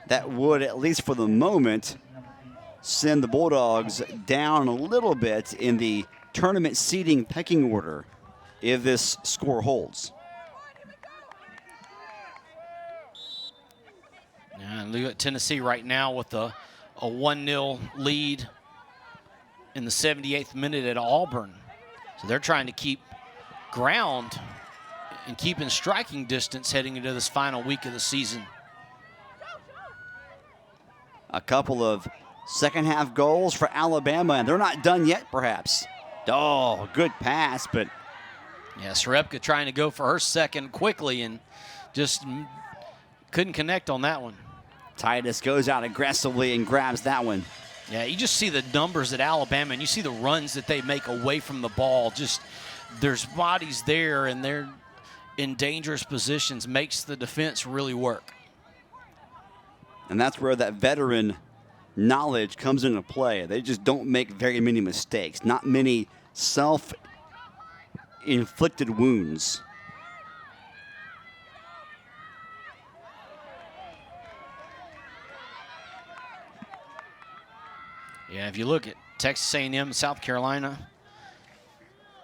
that would, at least for the moment, send the Bulldogs down a little bit in the tournament seeding pecking order if this score holds. And look at Tennessee right now with a 1-0 lead in the 78th minute at Auburn. So they're trying to keep ground and keep in striking distance heading into this final week of the season. A couple of second-half goals for Alabama, and they're not done yet, perhaps. Oh, good pass, but... Yeah, Serepka trying to go for her second quickly and just couldn't connect on that one. Titus goes out aggressively and grabs that one. Yeah, you just see the numbers at Alabama, and you see the runs that they make away from the ball. Just there's bodies there, and they're in dangerous positions, makes the defense really work. And that's where that veteran knowledge comes into play. They just don't make very many mistakes, not many self-inflicted wounds. Yeah, if you look at Texas A&M and South Carolina,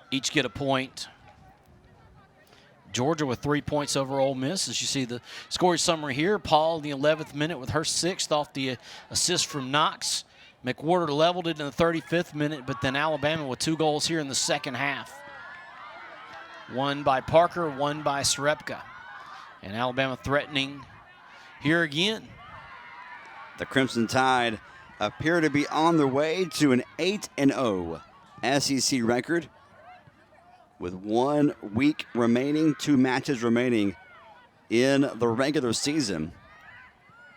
each get a point. Georgia with 3 points over Ole Miss. As you see the scoring summary here, Paul in the 11th minute with her 6th off the assist from Knox. McWhorter leveled it in the 35th minute, but then Alabama with 2 goals here in the second half. One by Parker, one by Srepka. And Alabama threatening here again. The Crimson Tide appear to be on their way to an 8-0 SEC record with 1 week remaining, 2 matches remaining in the regular season.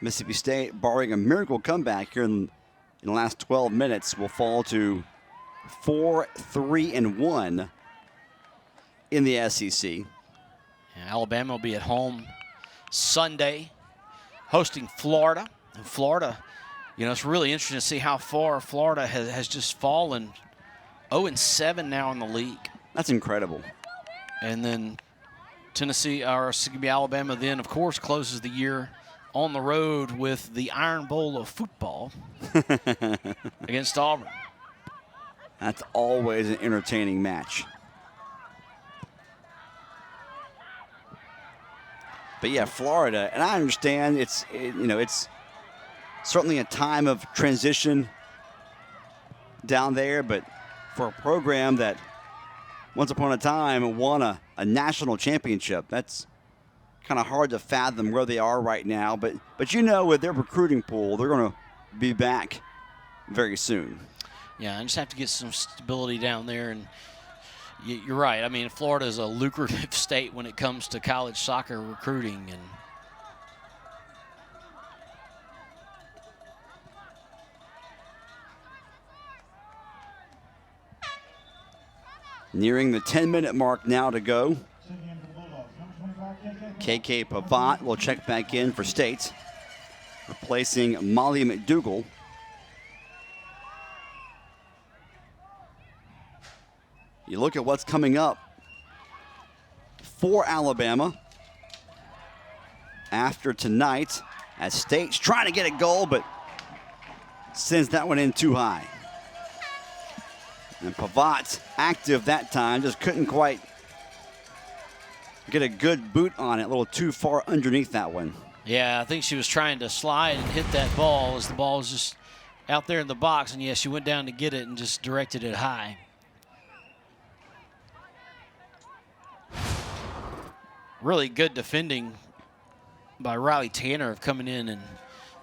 Mississippi State, barring a miracle comeback here in the last 12 minutes, will fall to 4-3-1 in the SEC. And Alabama will be at home Sunday, hosting Florida. And Florida, you know, it's really interesting to see how far Florida has just fallen. 0-7 now in the league. That's incredible. And then Alabama then, of course, closes the year on the road with the Iron Bowl of football against Auburn. That's always an entertaining match. But yeah, Florida, and I understand it's certainly a time of transition down there, but for a program that once upon a time won a national championship, that's kind of hard to fathom where they are right now. But you know, with their recruiting pool, they're going to be back very soon. Yeah, I just have to get some stability down there. And you're right. I mean, Florida is a lucrative state when it comes to college soccer recruiting. And nearing the 10-minute mark now to go. KK Pavat will check back in for State, replacing Molly McDougall. You look at what's coming up for Alabama after tonight, as State's trying to get a goal, but sends that one in too high. And Pavat active that time, just couldn't quite get a good boot on it, a little too far underneath that one. yeah, I think she was trying to slide and hit that ball as the ball was just out there in the box. And yeah, she went down to get it and just directed it high. Really good defending by Riley Tanner of coming in and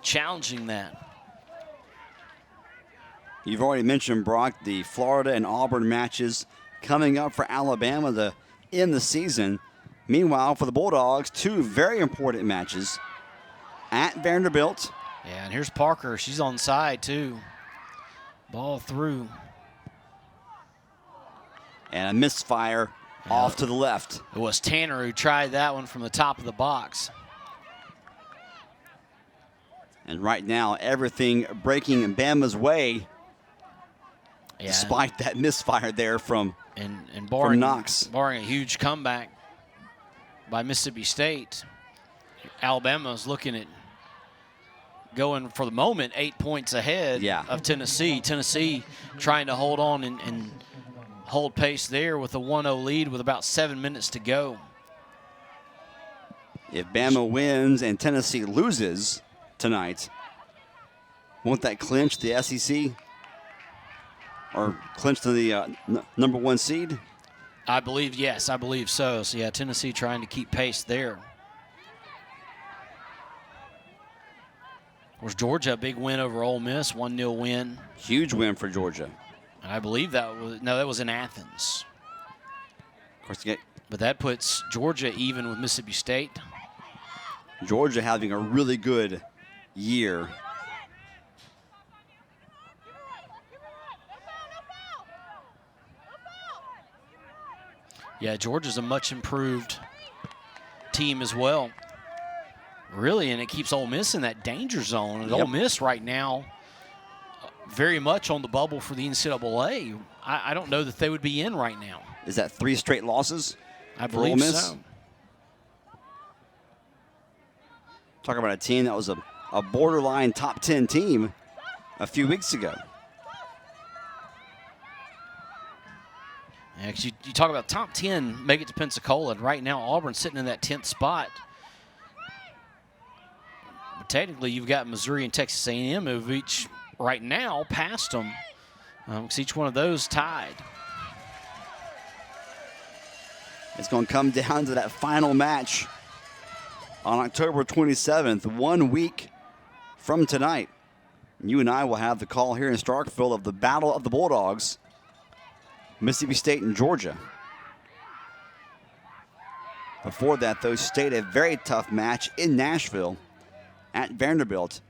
challenging that. You've already mentioned, Brock, the Florida and Auburn matches coming up for Alabama to end the season. Meanwhile, for the Bulldogs, 2 very important matches at Vanderbilt. Yeah, and here's Parker. She's on side, too. Ball through. And a misfire off to the left. It was Tanner who tried that one from the top of the box. And right now, everything breaking Bama's way, despite that misfire there from Knox. Barring a huge comeback by Mississippi State, Alabama's looking at going, for the moment, 8 points ahead of Tennessee. Tennessee trying to hold on and hold pace there with a 1-0 lead with about 7 minutes to go. If Bama wins and Tennessee loses tonight, won't that clinch the SEC or clinch to the number 1 seed? I believe, yes, I believe so. So, yeah, Tennessee trying to keep pace there. Of course, Georgia, a big win over Ole Miss, 1-0 win. Huge win for Georgia. And I believe that was in Athens. Of course, but that puts Georgia even with Mississippi State. Georgia having a really good year. Yeah, Georgia's a much improved team as well. Really, and it keeps Ole Miss in that danger zone. And Ole Miss right now very much on the bubble for the NCAA. I don't know that they would be in right now. Is that 3 straight losses? I believe so. Talk about a team that was a borderline top 10 team a few weeks ago. Yeah, 'cause you talk about top 10, make it to Pensacola, and right now Auburn's sitting in that 10th spot. But technically, you've got Missouri and Texas A&M who've each right now past them. Because each one of those tied. It's going to come down to that final match on October 27th, 1 week from tonight. You and I will have the call here in Starkville of the Battle of the Bulldogs, Mississippi State and Georgia. Before that, though, State a very tough match in Nashville at Vanderbilt.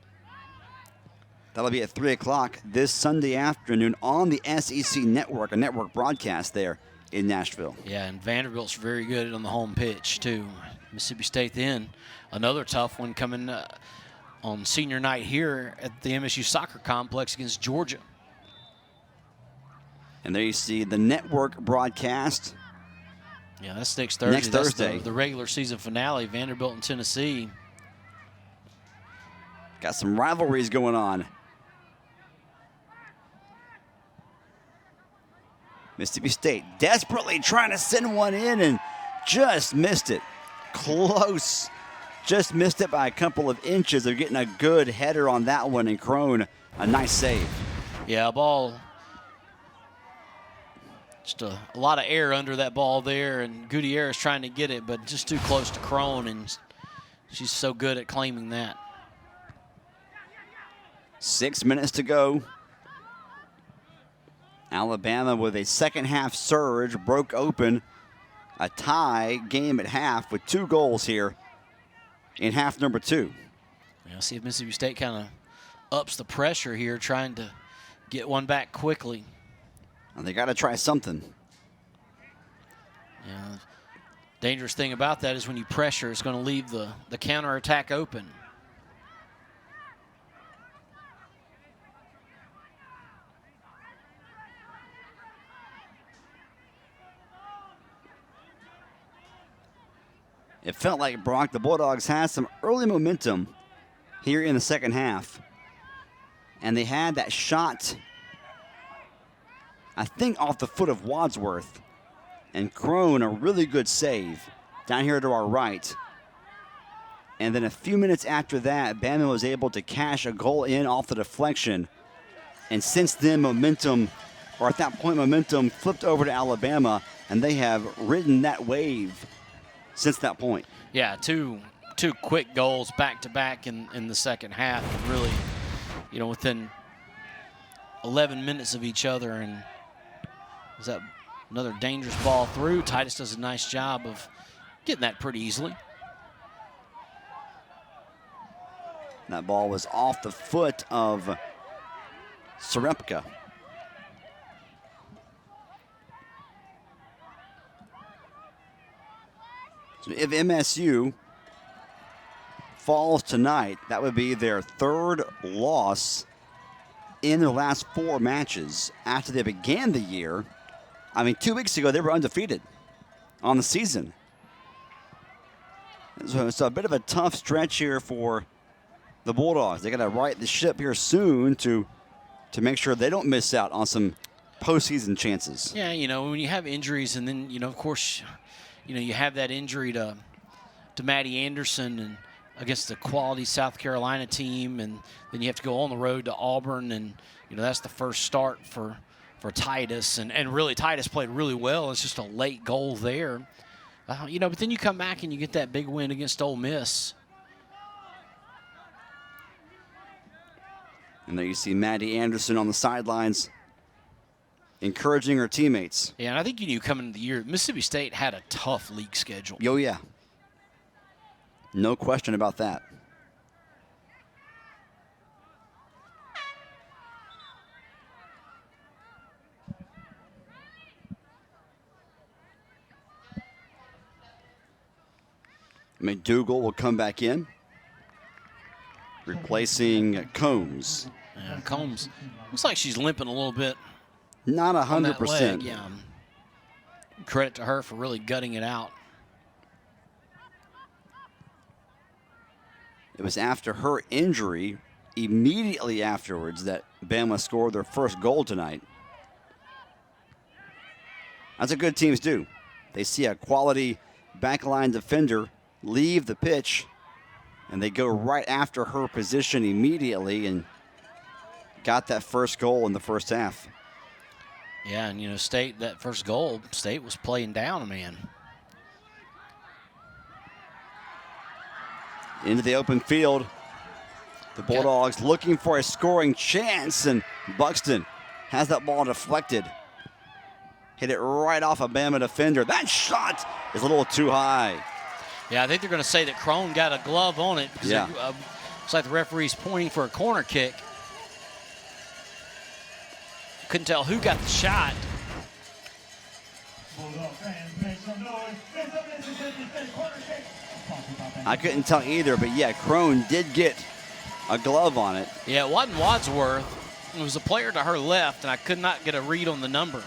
That'll be at 3 o'clock this Sunday afternoon on the SEC Network, a network broadcast there in Nashville. Yeah, and Vanderbilt's very good on the home pitch, too. Mississippi State then, another tough one coming on senior night here at the MSU Soccer Complex against Georgia. And there you see the network broadcast. Yeah, that's next Thursday. Next Thursday. That's the regular season finale, Vanderbilt and Tennessee. Got some rivalries going on. Mississippi State desperately trying to send one in and just missed it. Close. Just missed it by a couple of inches of getting a good header on that one, and Crone, a nice save. Yeah, ball. Just a lot of air under that ball there, and Gutierrez trying to get it, but just too close to Crone, and she's so good at claiming that. 6 minutes to go. Alabama with a second half surge broke open a tie game at half with 2 goals here in half number 2. Yeah, see if Mississippi State kind of ups the pressure here, trying to get one back quickly. And they got to try something. Yeah, dangerous thing about that is when you pressure, it's going to leave the counterattack open. It felt like, Brock, the Bulldogs had some early momentum here in the second half. And they had that shot, I think, off the foot of Wadsworth. And Crone, a really good save down here to our right. And then a few minutes after that, Bama was able to cash a goal in off the deflection. And since then, momentum, or at that point, momentum flipped over to Alabama, and they have ridden that wave since that point. Yeah, two quick goals back-to-back in the second half. Really, you know, within 11 minutes of each other. And is that another dangerous ball through? Titus does a nice job of getting that pretty easily. That ball was off the foot of Serepka. So if MSU falls tonight, that would be their 3rd loss in their last 4 matches after they began the year. I mean, 2 weeks ago, they were undefeated on the season. So it's a bit of a tough stretch here for the Bulldogs. They got to right the ship here soon to make sure they don't miss out on some postseason chances. Yeah, you know, when you have injuries, and then, you know, of course, you know, you have that injury to Maddie Anderson and against the quality South Carolina team, and then you have to go on the road to Auburn, and, you know, that's the first start for Titus, and really Titus played really well. It's just a late goal there. You know, but then you come back and you get that big win against Ole Miss. And there you see Maddie Anderson on the sidelines encouraging her teammates. Yeah, and I think you knew coming into the year, Mississippi State had a tough league schedule. Oh, yeah. No question about that. McDougal will come back in, replacing Combs. Yeah, Combs looks like she's limping a little bit. Not on that 100%. leg, yeah. Credit to her for really gutting it out. It was after her injury, immediately afterwards, that Bama scored their first goal tonight. That's what good teams do. They see a quality backline defender leave the pitch, and they go right after her position immediately, and got that first goal in the first half. Yeah, and, you know, State, that first goal, State was playing down a man. Into the open field. The Bulldogs looking for a scoring chance, and Buxton has that ball deflected. Hit it right off a Bama defender. That shot is a little too high. Yeah, I think they're going to say that Crone got a glove on it. Because looks like the referee's pointing for a corner kick. Couldn't tell who got the shot. I couldn't tell either, but yeah, Crone did get a glove on it. Yeah, it wasn't Wadsworth. It was a player to her left, and I could not get a read on the number.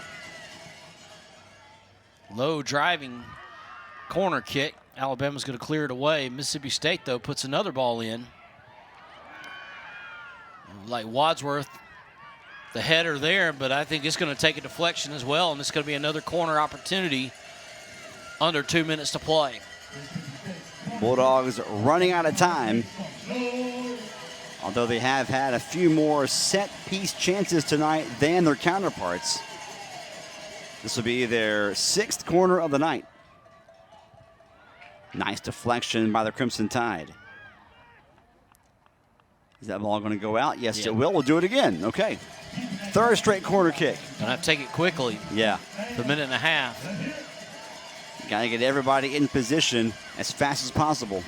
Low driving corner kick. Alabama's going to clear it away. Mississippi State, though, puts another ball in. Like Wadsworth, the header there, but I think it's going to take a deflection as well, and it's going to be another corner opportunity under 2 minutes to play. Bulldogs running out of time. Although they have had a few more set-piece chances tonight than their counterparts. This will be their 6th corner of the night. Nice deflection by the Crimson Tide. Is that ball going to go out? Yes, it will. We'll do it again. Okay. 3rd straight corner kick. Gonna have to take it quickly. Yeah. For a minute and a half. Got to get everybody in position as fast as possible.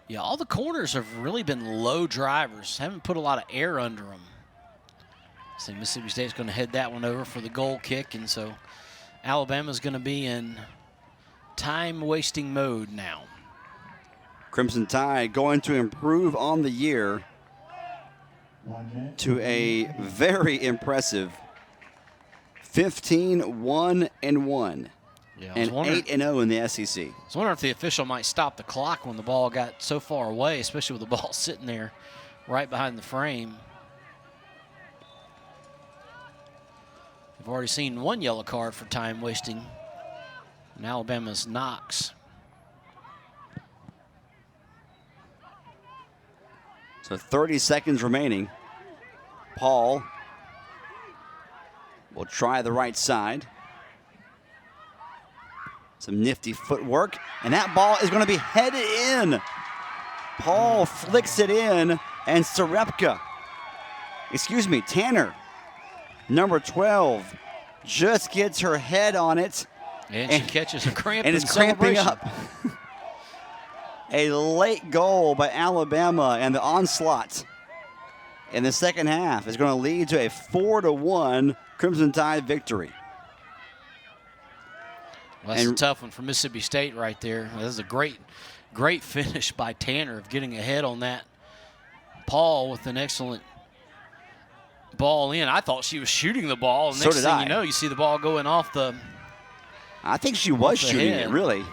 Yeah, all the corners have really been low drivers. Haven't put a lot of air under them. So Mississippi State's going to head that one over for the goal kick, and so Alabama's going to be in time-wasting mode now. Crimson Tide going to improve on the year to a very impressive 15-1-1. Yeah, and 8-0 in the SEC. I was wondering if the official might stop the clock when the ball got so far away, especially with the ball sitting there right behind the frame. We've already seen one yellow card for time wasting in Alabama's Knox. So 30 seconds remaining. Paul will try the right side. Some nifty footwork, and that ball is going to be headed in. Paul flicks it in, and Tanner, number 12, just gets her head on it. And she catches a cramp and is cramping up. A late goal by Alabama, and the onslaught in the second half is going to lead to a 4-1 Crimson Tide victory. Well, that's a tough one for Mississippi State right there. That was a great finish by Tanner of getting ahead on that. Paul with an excellent ball in. I thought she was shooting the ball. And next thing you know, you see the ball going off the I think she was shooting it, really.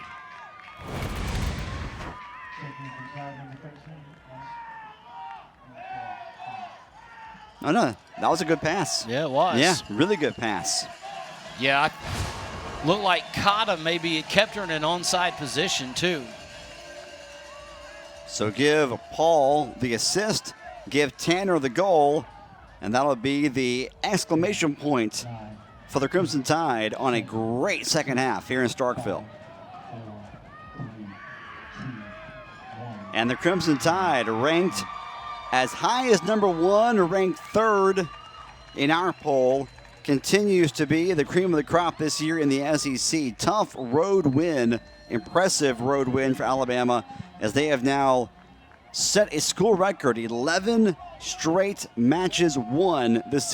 Oh, no, that was a good pass. Yeah, it was. Yeah, really good pass. Yeah, looked like Cotta maybe kept her in an onside position, too. So give Paul the assist, give Tanner the goal, and that'll be the exclamation point for the Crimson Tide on a great second half here in Starkville. And the Crimson Tide ranked as high as number 1, ranked 3rd in our poll, continues to be the cream of the crop this year in the SEC. Tough road win, impressive road win for Alabama, as they have now set a school record, 11 straight matches won this season.